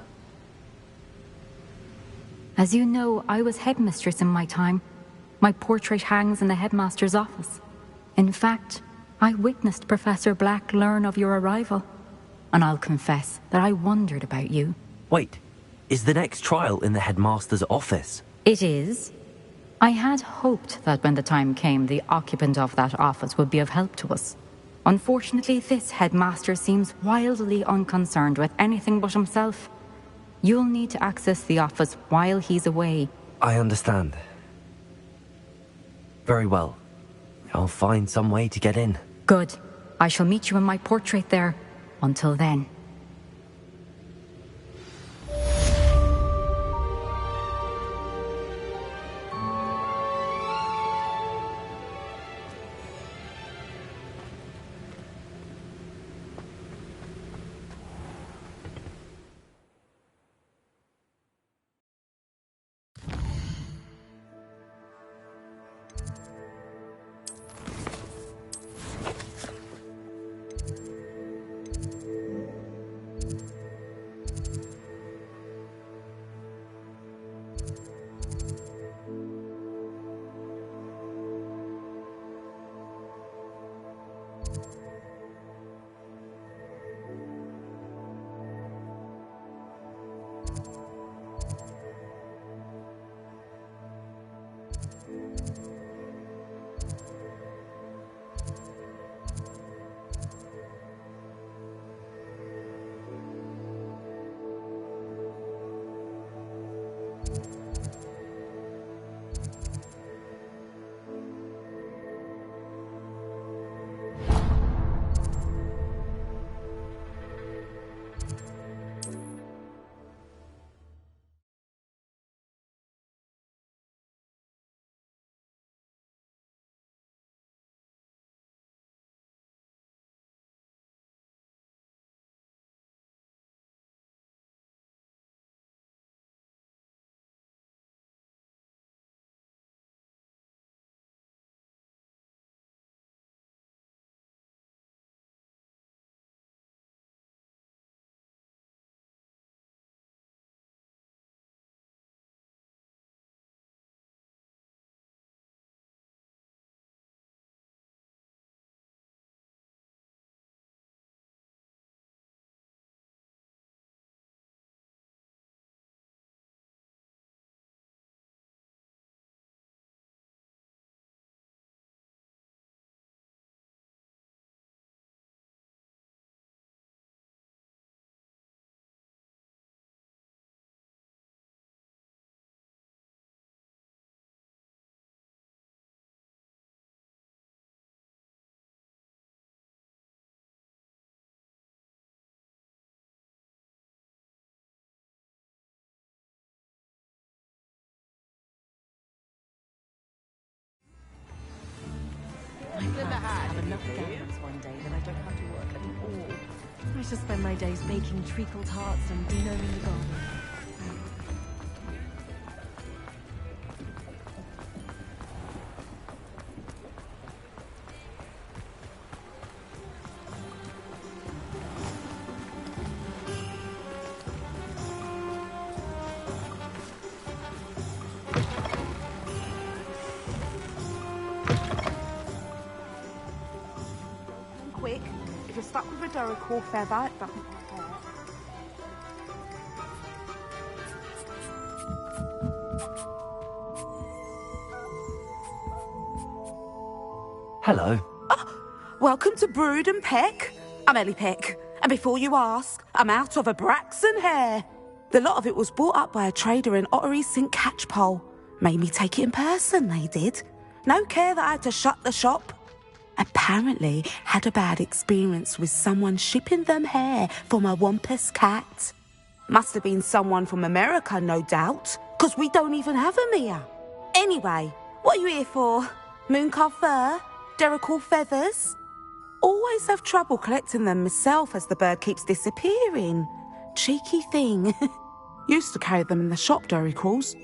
As you know, I was headmistress in my time. My portrait hangs in the headmaster's office. In fact, I witnessed Professor Black learn of your arrival. And I'll confess that I wondered about you. Wait, is the next trial in the headmaster's office? It is. I had hoped that when the time came, the occupant of that office would be of help to us. Unfortunately, this headmaster seems wildly unconcerned with anything but himself. You'll need to access the office while he's away. I understand. Very well. I'll find some way to get in. Good. I shall meet you in my portrait there. Until then. enough gamblers one day that I don't have to work at all. I shall spend my days baking treacle tarts and denoming the garden. Quick, if you're stuck with a Dorical feather, it doesn't hurt. Hello. Welcome to Brood and Peck. I'm Ellie Peck, and before you ask, I'm out of a Braxton hair. The lot of it was bought up by a trader in Ottery St. Catchpole. Made me take it in person, they did. No care that I had to shut the shop. Apparently had a bad experience with someone shipping them hair for my Wampus cat. Must have been someone from America, no doubt, because we don't even have them here. Anyway, what are you here for? Mooncar fur? Derical feathers? Always have trouble collecting them myself as the bird keeps disappearing. Cheeky thing. Used to carry them in the shop, Dericals.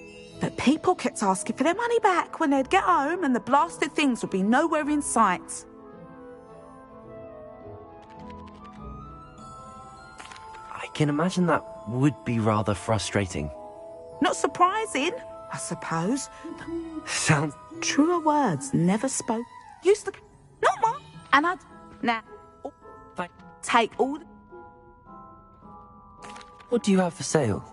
But people kept asking for their money back when they'd get home and the blasted things would be nowhere in sight. I can imagine that would be rather frustrating. Not surprising, I suppose. Sounds... Truer words never spoke. Used to... Not more. And I'd... Now... Take all... What do you have for sale?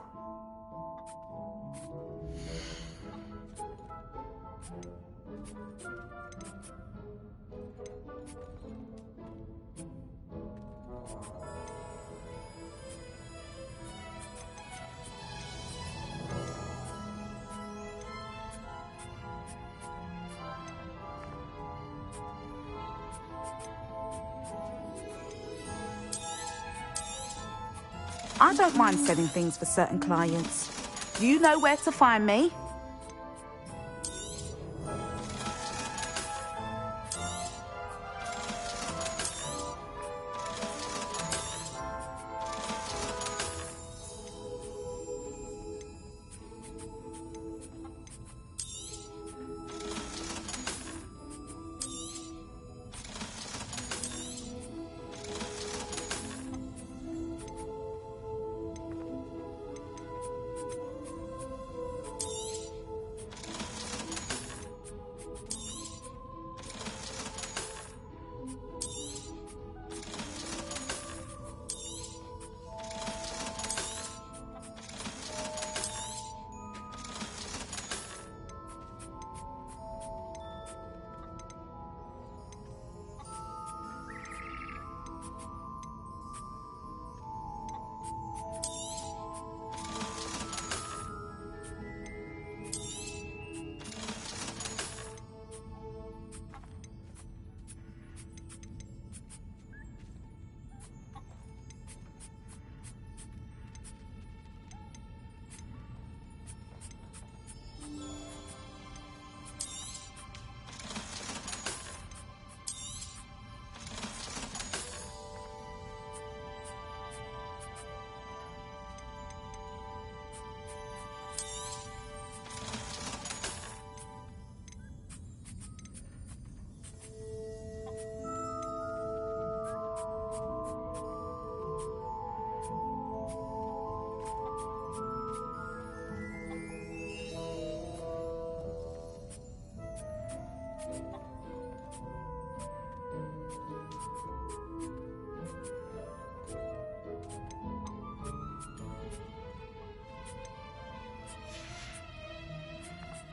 I don't mind selling things for certain clients. You know where to find me.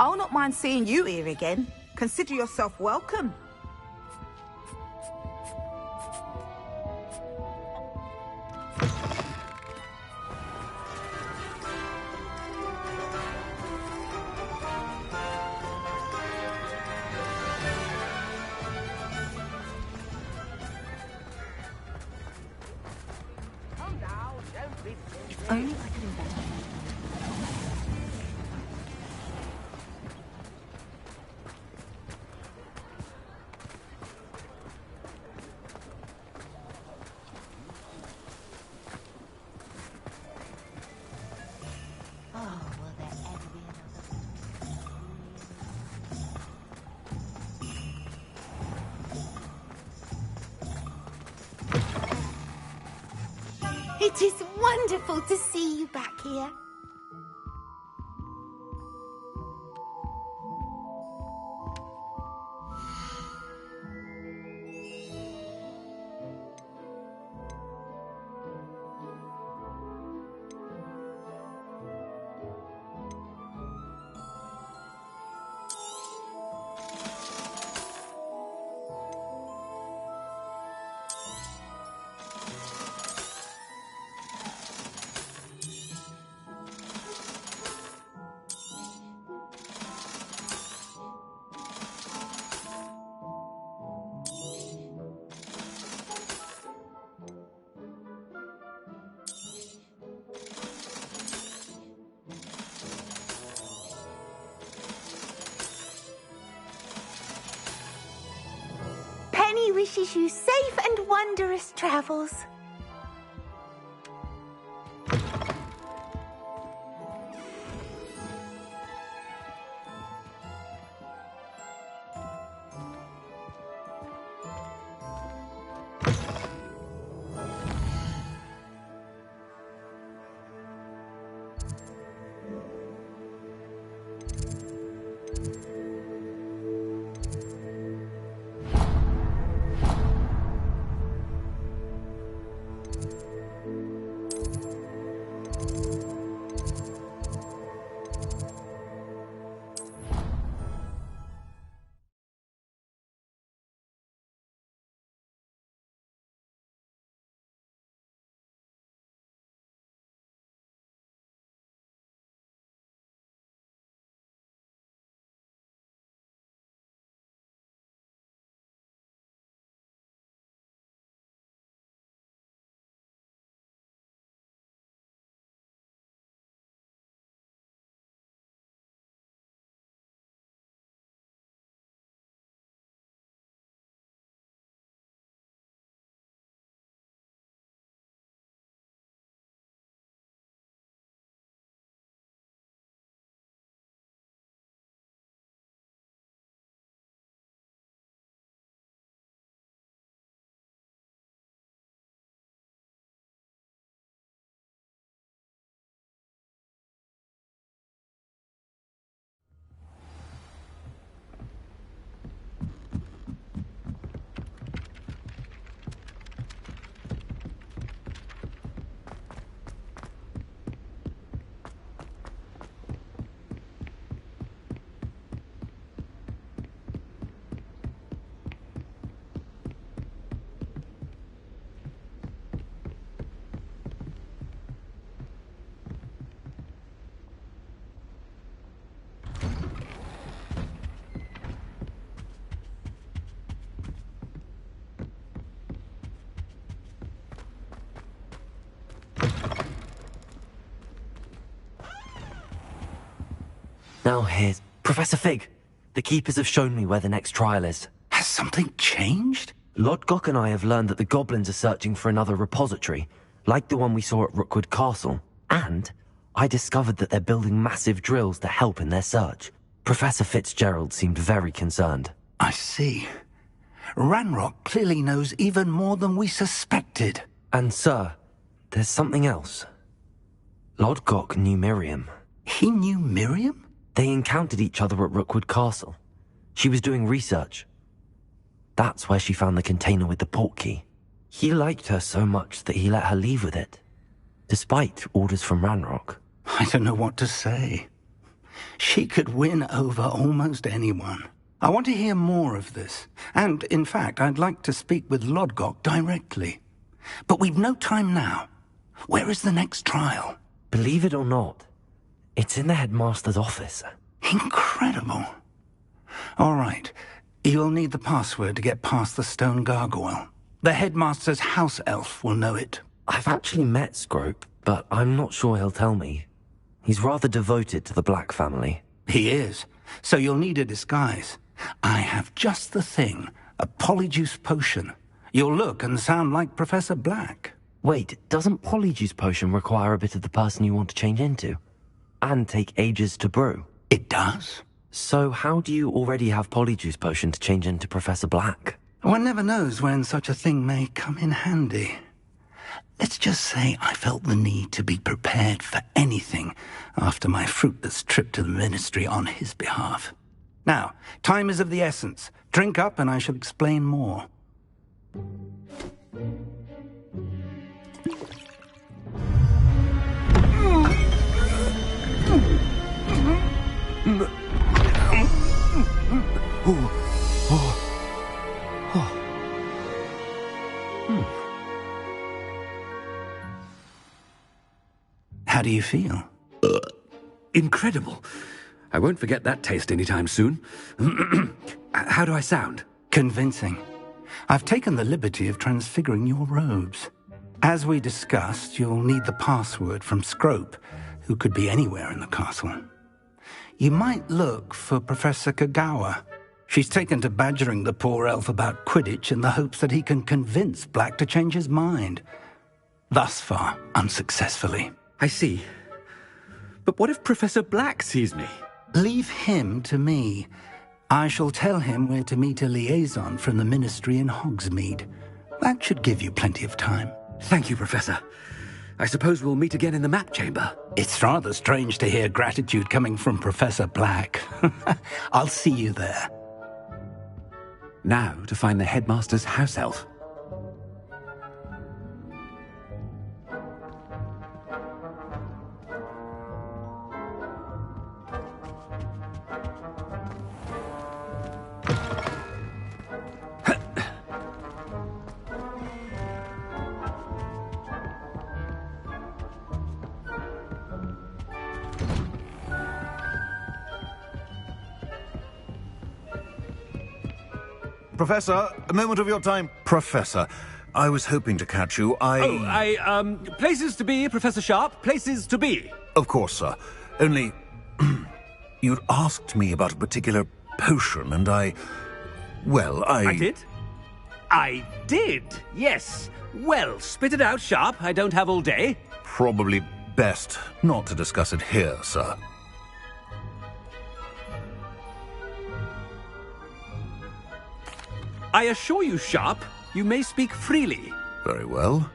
I'll not mind seeing you here again. Consider yourself welcome. If only I could invent a... It is wonderful to see you back here. Penny wishes you safe and wondrous travels. Now here's Professor Fig. The Keepers have shown me where the next trial is. Has something changed? Lodgok and I have learned that the goblins are searching for another repository, like the one we saw at Rookwood Castle. And I discovered that they're building massive drills to help in their search. Professor Fitzgerald seemed very concerned. I see. Ranrock clearly knows even more than we suspected. And sir, there's something else. Lodgok knew Miriam. He knew Miriam? They encountered each other at Rookwood Castle. She was doing research. That's where she found the container with the portkey. He liked her so much that he let her leave with it, despite orders from Ranrock. I don't know what to say. She could win over almost anyone. I want to hear more of this. And, in fact, I'd like to speak with Lodgok directly. But we've no time now. Where is the next trial? Believe it or not, it's in the headmaster's office. Incredible. All right. You'll need the password to get past the stone gargoyle. The headmaster's house elf will know it. I've actually met Scrope, but I'm not sure he'll tell me. He's rather devoted to the Black family. He is. So you'll need a disguise. I have just the thing. A polyjuice potion. You'll look and sound like Professor Black. Wait, doesn't polyjuice potion require a bit of the person you want to change into? And take ages to brew? It does. So how do you already have polyjuice potion to change into Professor Black? One never knows when such a thing may come in handy. Let's just say I felt the need to be prepared for anything after my fruitless trip to the ministry on his behalf. Now, time is of the essence. Drink up and I shall explain more. How do you feel? Incredible. I won't forget that taste anytime soon. How do I sound? Convincing. I've taken the liberty of transfiguring your robes. As we discussed, you'll need the password from Scrope, who could be anywhere in the castle. You might look for Professor Kagawa. She's taken to badgering the poor elf about Quidditch in the hopes that he can convince Black to change his mind. Thus far, unsuccessfully. I see. But what if Professor Black sees me? Leave him to me. I shall tell him where to meet a liaison from the ministry in Hogsmeade. That should give you plenty of time. Thank you, Professor. I suppose we'll meet again in the map chamber. It's rather strange to hear gratitude coming from Professor Black. I'll see you there. Now to find the headmaster's house elf. Professor, a moment of your time. Professor, I was hoping to catch you. Places to be, Professor Sharp. Places to be. Of course, sir. Only, you'd asked me about a particular potion, and I did? I did, yes. Well, spit it out, Sharp. I don't have all day. Probably best not to discuss it here, sir. I assure you, Sharp, you may speak freely. Very well.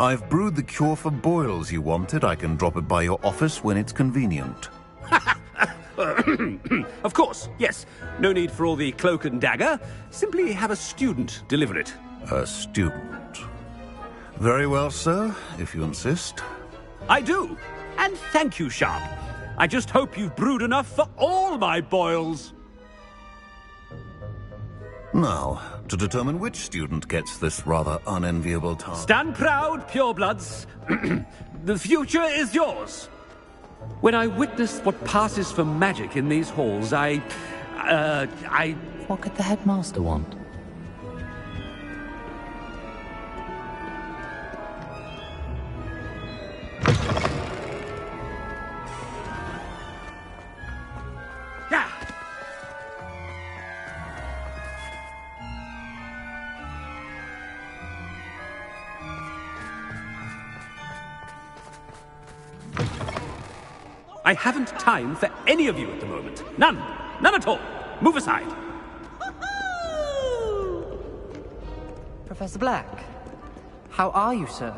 I've brewed the cure for boils you wanted. I can drop it by your office when it's convenient. Of course, yes. No need for all the cloak and dagger. Simply have a student deliver it. A student. Very well, sir, if you insist. I do. And thank you, Sharp. I just hope you've brewed enough for all my boils. Now, to determine which student gets this rather unenviable task. Stand proud, purebloods. The future is yours. When I witnessed what passes for magic in these halls, I... What could the headmaster want? Yeah. I haven't time for any of you at the moment. None. None at all. Move aside. Professor Black, how are you, sir?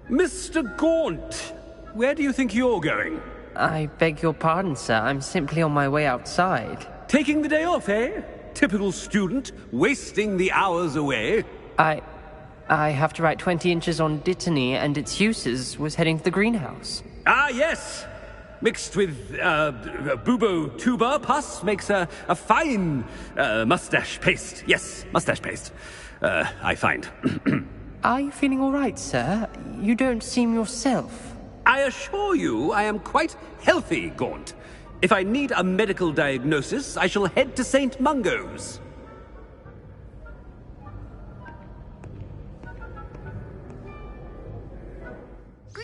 Mr. Gaunt, where do you think you're going? I beg your pardon, sir. I'm simply on my way outside. Taking the day off, eh? Typical student, wasting the hours away. I have to write 20 inches on Dittany and its uses. Was heading to the greenhouse. Ah, yes. Mixed with bubo tuber pus makes a fine mustache paste. Yes, mustache paste. I find. Are you feeling all right, sir? You don't seem yourself. I assure you I am quite healthy, Gaunt. If I need a medical diagnosis, I shall head to St. Mungo's.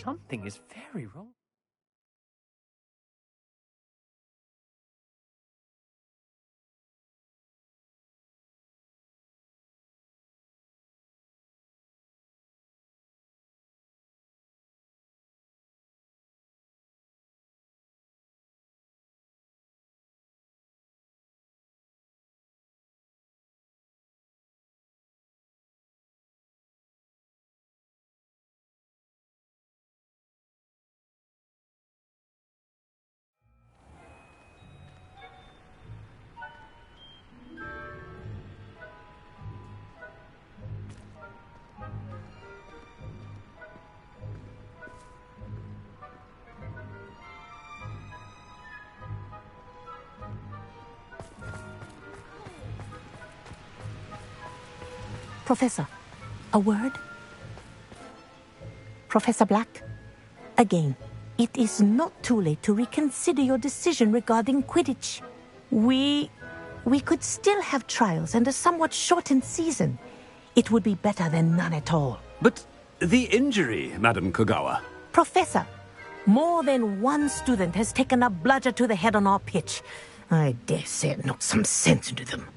Something is very wrong. Professor, a word? Professor Black, again, it is not too late to reconsider your decision regarding Quidditch. We could still have trials and a somewhat shortened season. It would be better than none at all. But the injury, Madam Kogawa. Professor, more than one student has taken a bludger to the head on our pitch. I dare say it knocked some sense into them.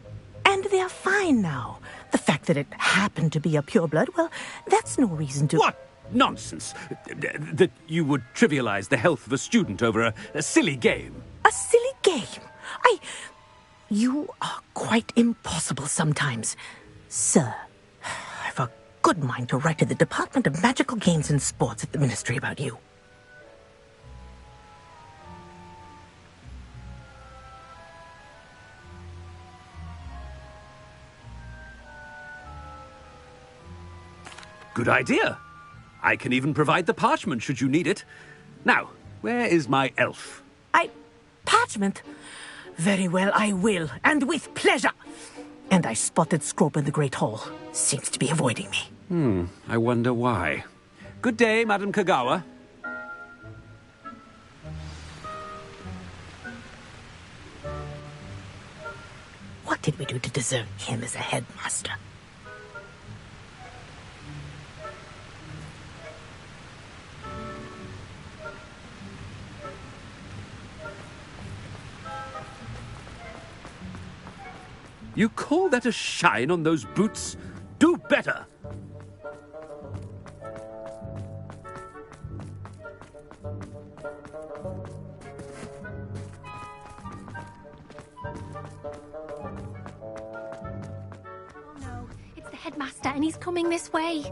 And they're fine now. The fact that it happened to be a pureblood, well, that's no reason to... What nonsense! That you would trivialize the health of a student over a silly game. A silly game? You are quite impossible sometimes. Sir, I've a good mind to write to the Department of Magical Games and Sports at the Ministry about you. Good idea. I can even provide the parchment should you need it. Now, where is my elf? Parchment? Very well, I will, and with pleasure. And I spotted Scrope in the Great Hall. Seems to be avoiding me. I wonder why. Good day, Madam Kogawa. What did we do to deserve him as a headmaster? You call that a shine on those boots? Do better! Oh no, it's the headmaster and he's coming this way.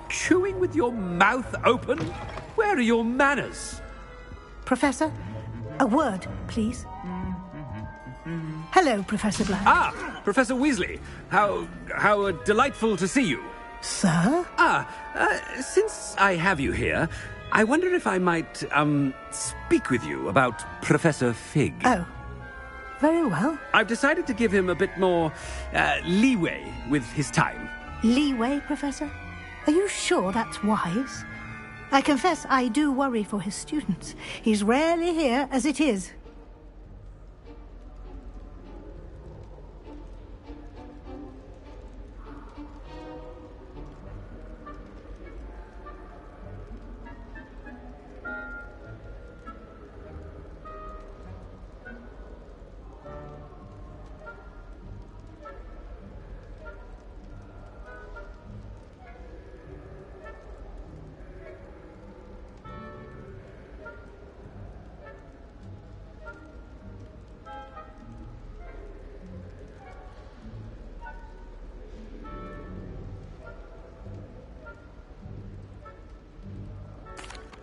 Chewing with your mouth open? Where are your manners? Professor, a word, please. Hello, Professor Black. Ah, Professor Weasley. How delightful to see you. Sir? Since I have you here, I wonder if I might, speak with you about Professor Fig. Oh, very well. I've decided to give him a bit more, leeway with his time. Leeway, Professor? Are you sure that's wise? I confess I do worry for his students. He's rarely here as it is.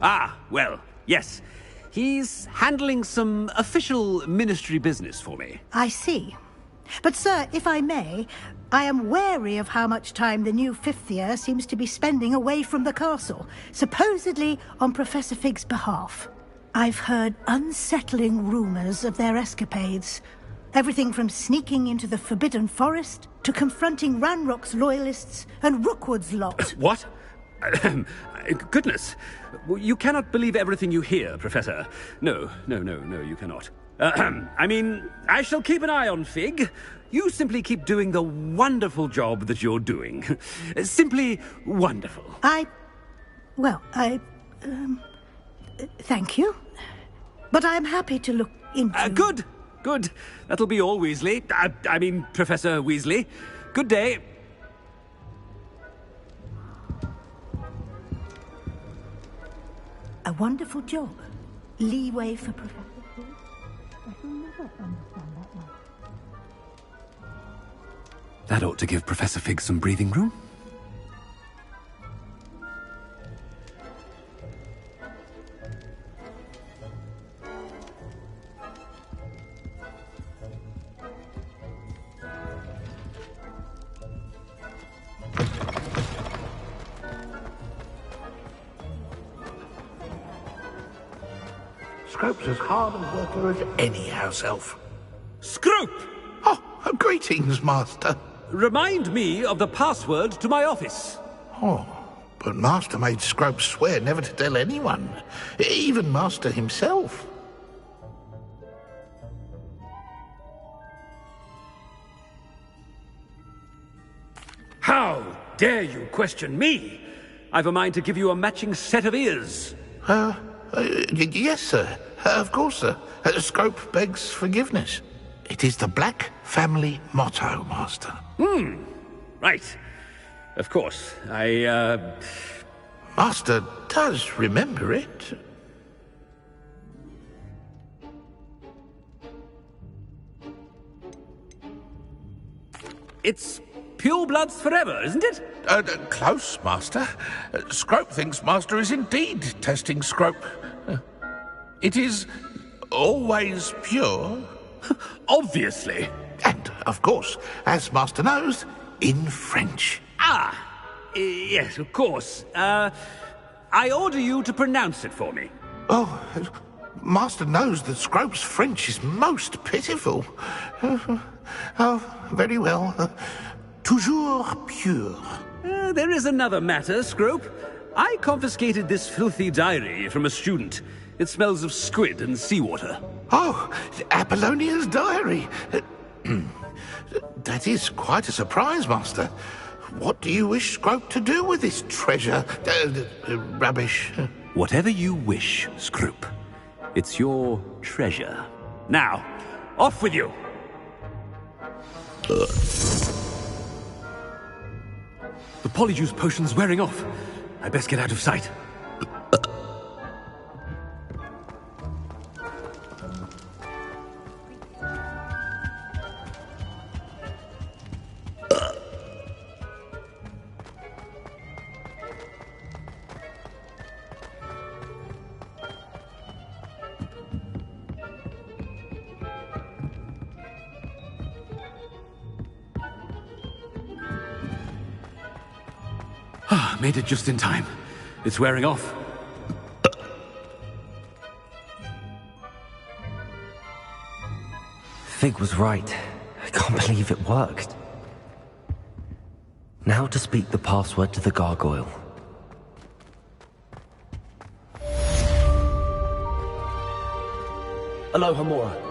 Ah, well, yes. He's handling some official ministry business for me. I see. But, sir, if I may, I am wary of how much time the new fifth year seems to be spending away from the castle, supposedly on Professor Fig's behalf. I've heard unsettling rumours of their escapades. Everything from sneaking into the Forbidden Forest to confronting Ranrock's loyalists and Rookwood's lot. What? Goodness. You cannot believe everything you hear, Professor. No, you cannot. I mean, I shall keep an eye on Fig. You simply keep doing the wonderful job that you're doing. Simply wonderful. Thank you. But I'm happy to look into... Good. That'll be all, Weasley. I mean, Professor Weasley. Good day. A wonderful job. Leeway for Professor Fig. I shall never understand that one. That ought to give Professor Fig some breathing room. Scrope's as hard a worker as any house elf. Scrope! Oh, greetings, Master. Remind me of the password to my office. Oh, but Master made Scrope swear never to tell anyone, even Master himself. How dare you question me? I've a mind to give you a matching set of ears. Yes, sir. Of course, sir. Scrope begs forgiveness. It is the Black family motto, Master. Right. Of course. Master does remember it. It's pure bloods forever, isn't it? Close, Master. Scrope thinks Master is indeed testing Scrope. It is always pure. Obviously. And, of course, as Master knows, in French. Yes, of course. I order you to pronounce it for me. Oh, Master knows that Scrope's French is most pitiful. Oh, very well. Toujours pure. There is another matter, Scrope. I confiscated this filthy diary from a student. It smells of squid and seawater. Oh, Apollonia's diary. That is quite a surprise, Master. What do you wish Scrope to do with this treasure? Rubbish. Whatever you wish, Scrope. It's your treasure. Now, off with you! The polyjuice potion's wearing off. I best get out of sight. Made it just in time. It's wearing off. Fig was right. I can't believe it worked. Now to speak the password to the gargoyle. Aloha Mora.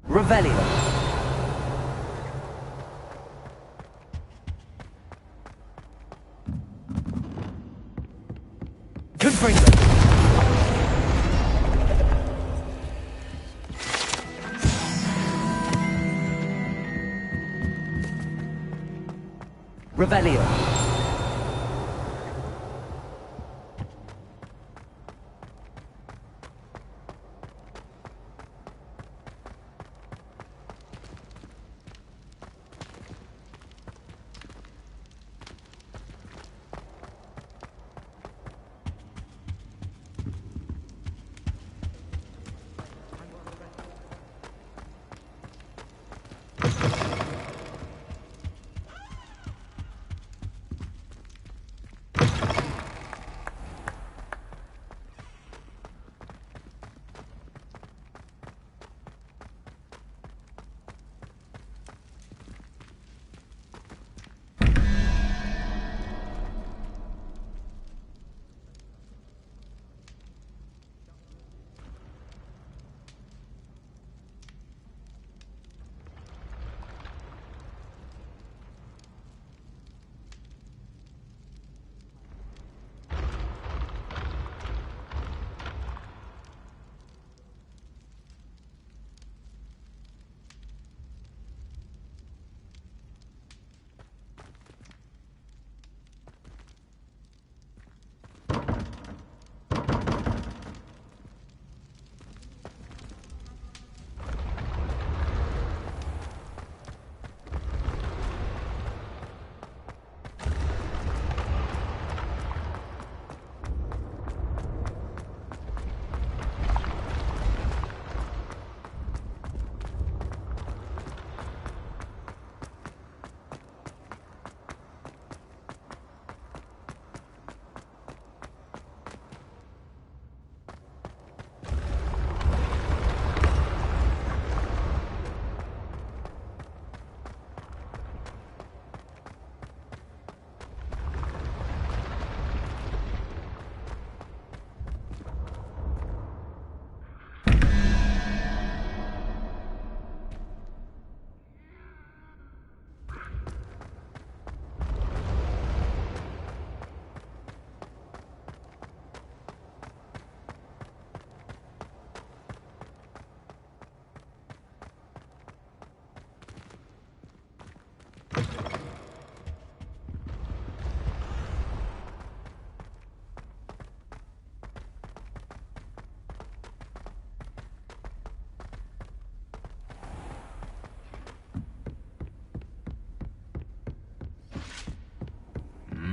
Revelio. Confringo. Revelio.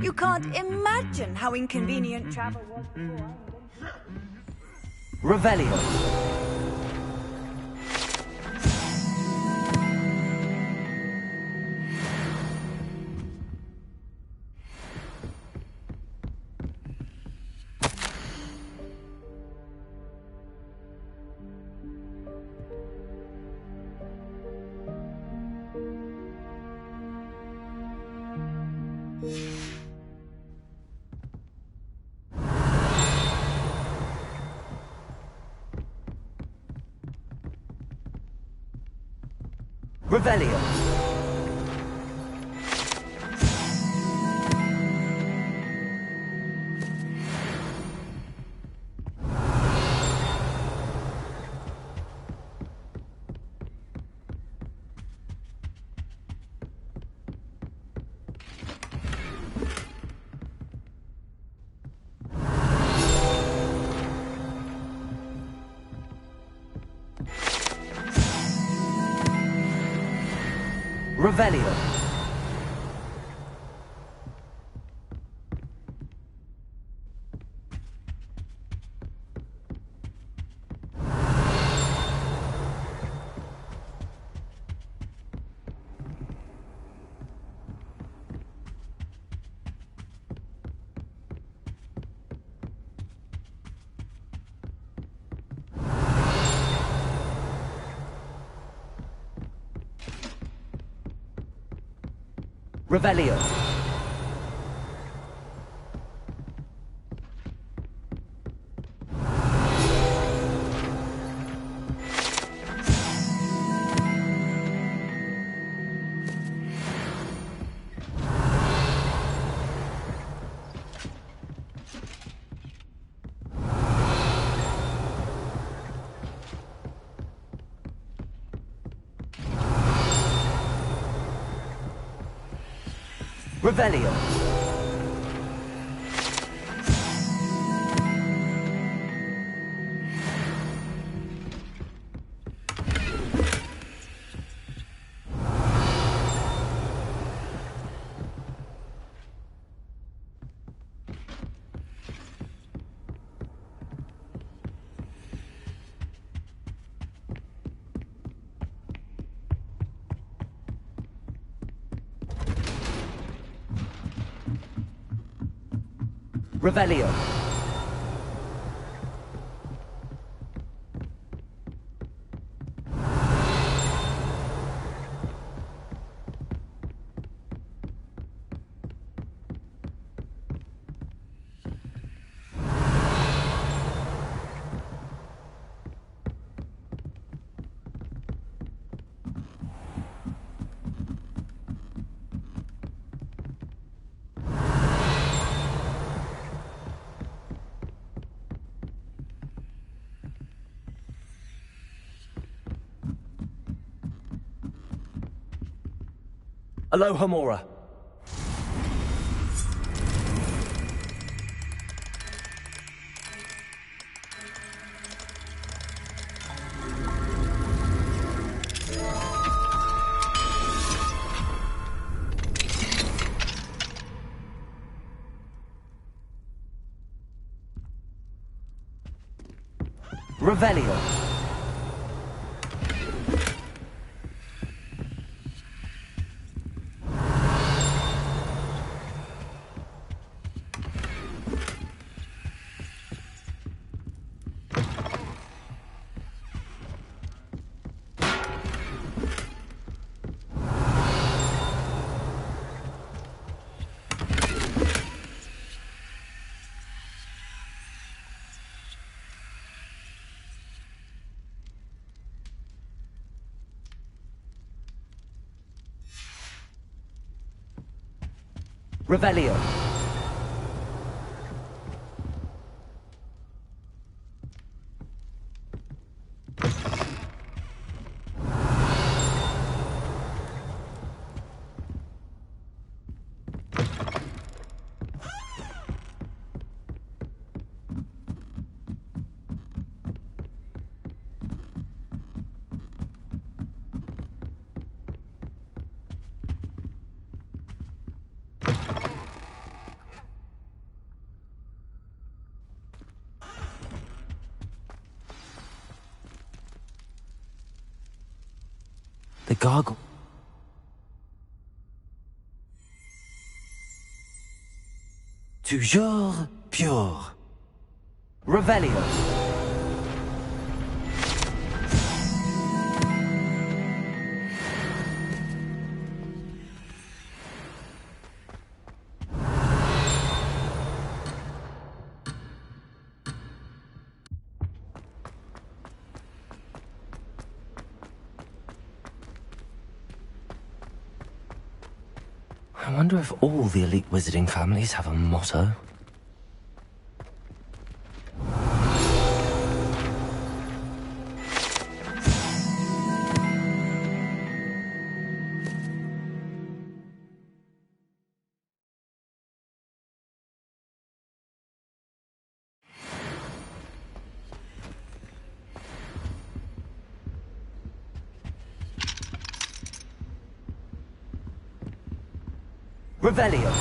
You can't imagine how inconvenient travel was before. Revelio. Revelio. Revelio. Revelio. Revelio. Revelio. Aloha Mora. Revelio. Revelio. the gargoyle. Toujours pure. Revelio. I wonder if all the elite wizarding families have a motto. Revelio.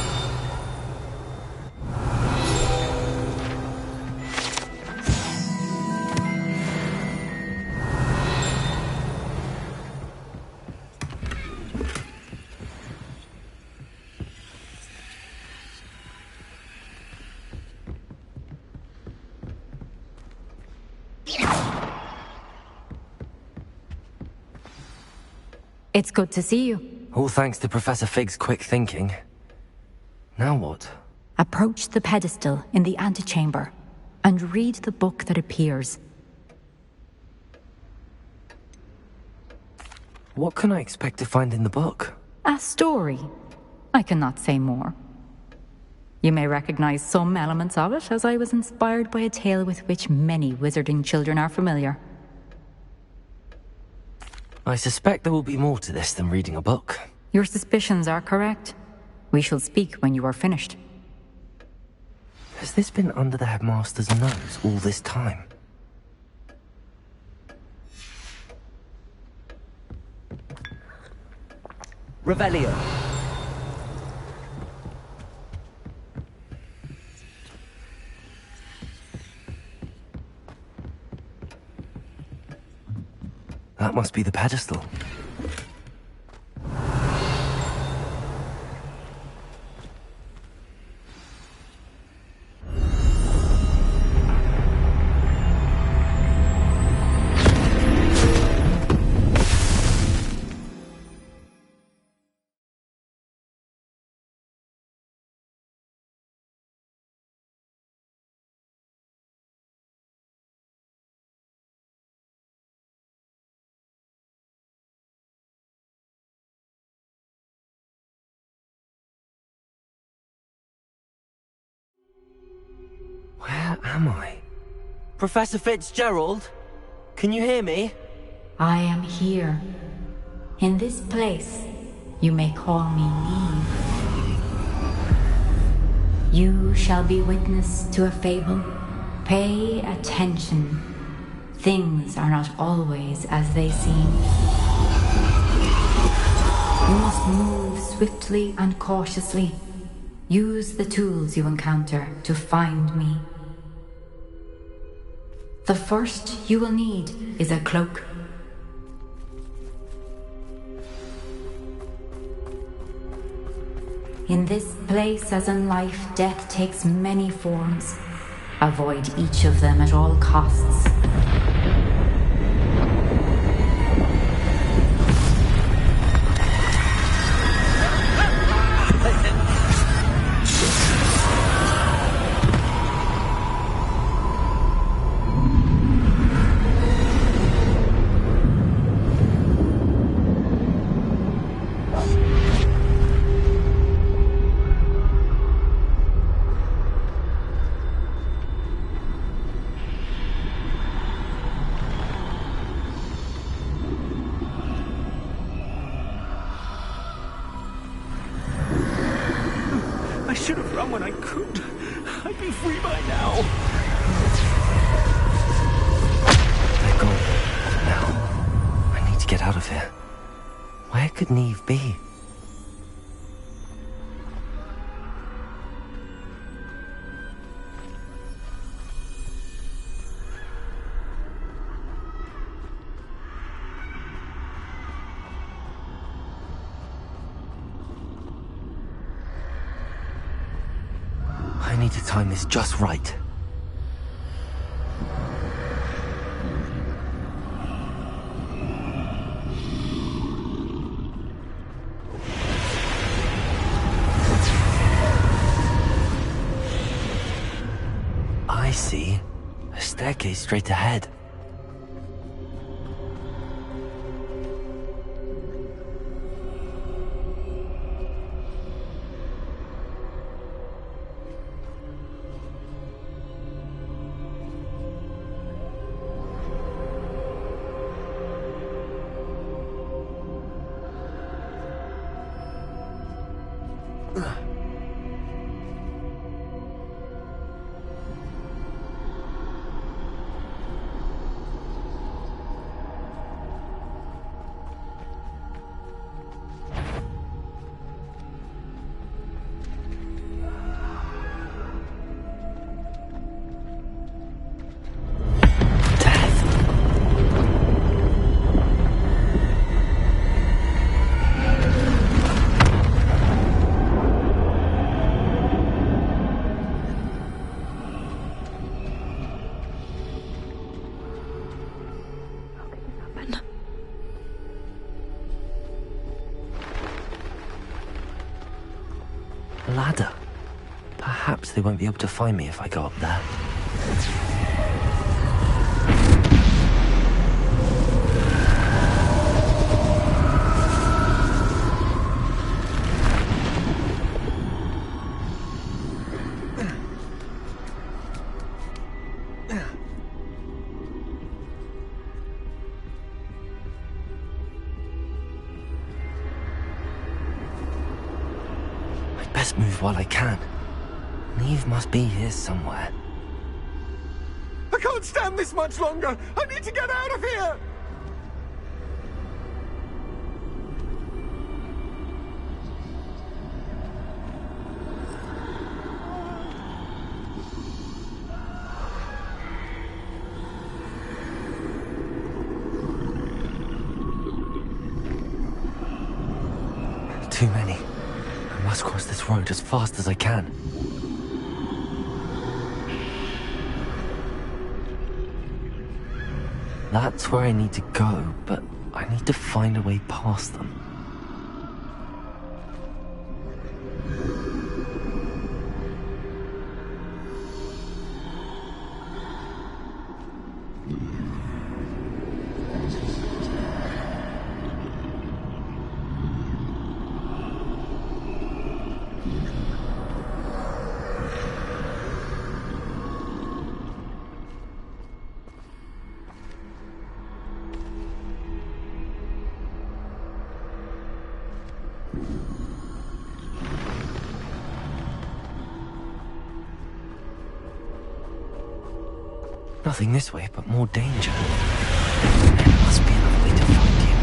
It's good to see you. All thanks to Professor Fig's quick thinking. Now what? Approach the pedestal in the antechamber and read the book that appears. What can I expect to find in the book? A story. I cannot say more. You may recognize some elements of it, as I was inspired by a tale with which many wizarding children are familiar. I suspect there will be more to this than reading a book. Your suspicions are correct. We shall speak when you are finished. Has this been under the headmaster's nose all this time? Revelio. That must be the pedestal. Where am I? Professor Fitzgerald? Can you hear me? I am here. In this place, you may call me Neve. You shall be witness to a fable. Pay attention. Things are not always as they seem. You must move swiftly and cautiously. Use the tools you encounter to find me. The first you will need is a cloak. In this place, as in life, death takes many forms. Avoid each of them at all costs. I should have run when I could. I'd be free by now. They're gone. Now, I need to get out of here. Where could Neve be? I need to time this just right. I see. A staircase straight ahead. Ladder. Perhaps they won't be able to find me if I go up there. Best move while I can. Neve must be here somewhere. I can't stand this much longer! I need to get out of here! Too many. I must cross this road as fast as I can. That's where I need to go, but I need to find a way past them. Nothing this way, but more danger. There must be another way to find you.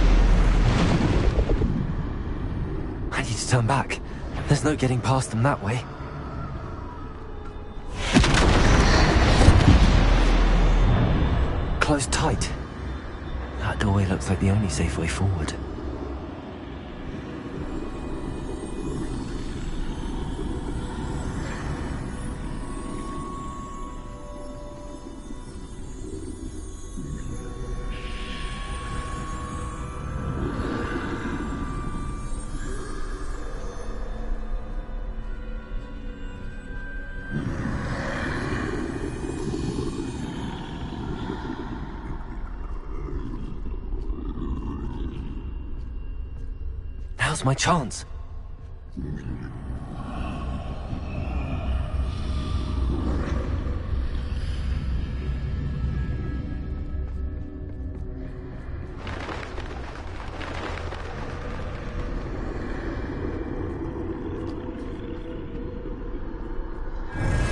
I need to turn back. There's no getting past them that way. Closed tight. That doorway looks like the only safe way forward. Now's my chance.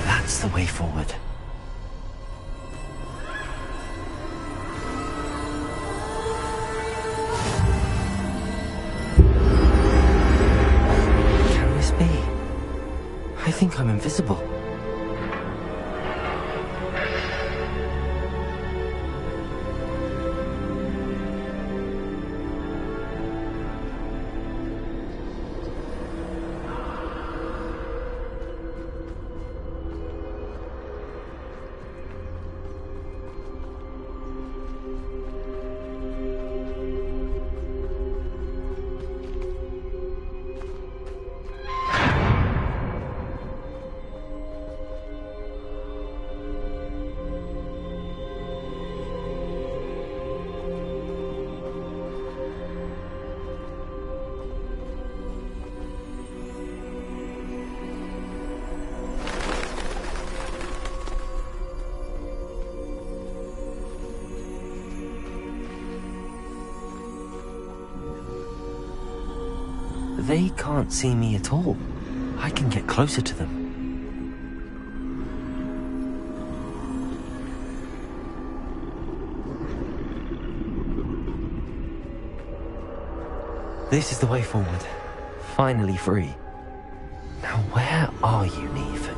That's the way forward. I think I'm invisible. They can't see me at all. I can get closer to them. This is the way forward. Finally free. Now where are you, Neve?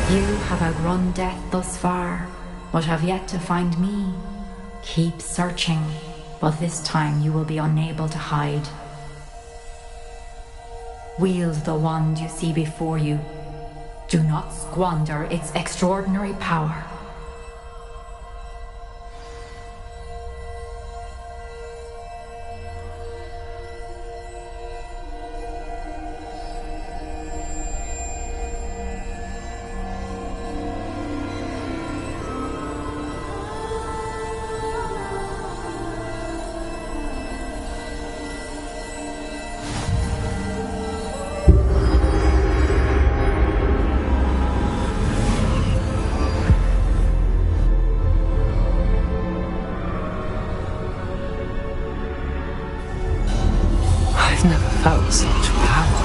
You have outrun death thus far, but have yet to find me. Keep searching, but this time you will be unable to hide. Wield the wand you see before you. Do not squander its extraordinary power. I've never felt such power.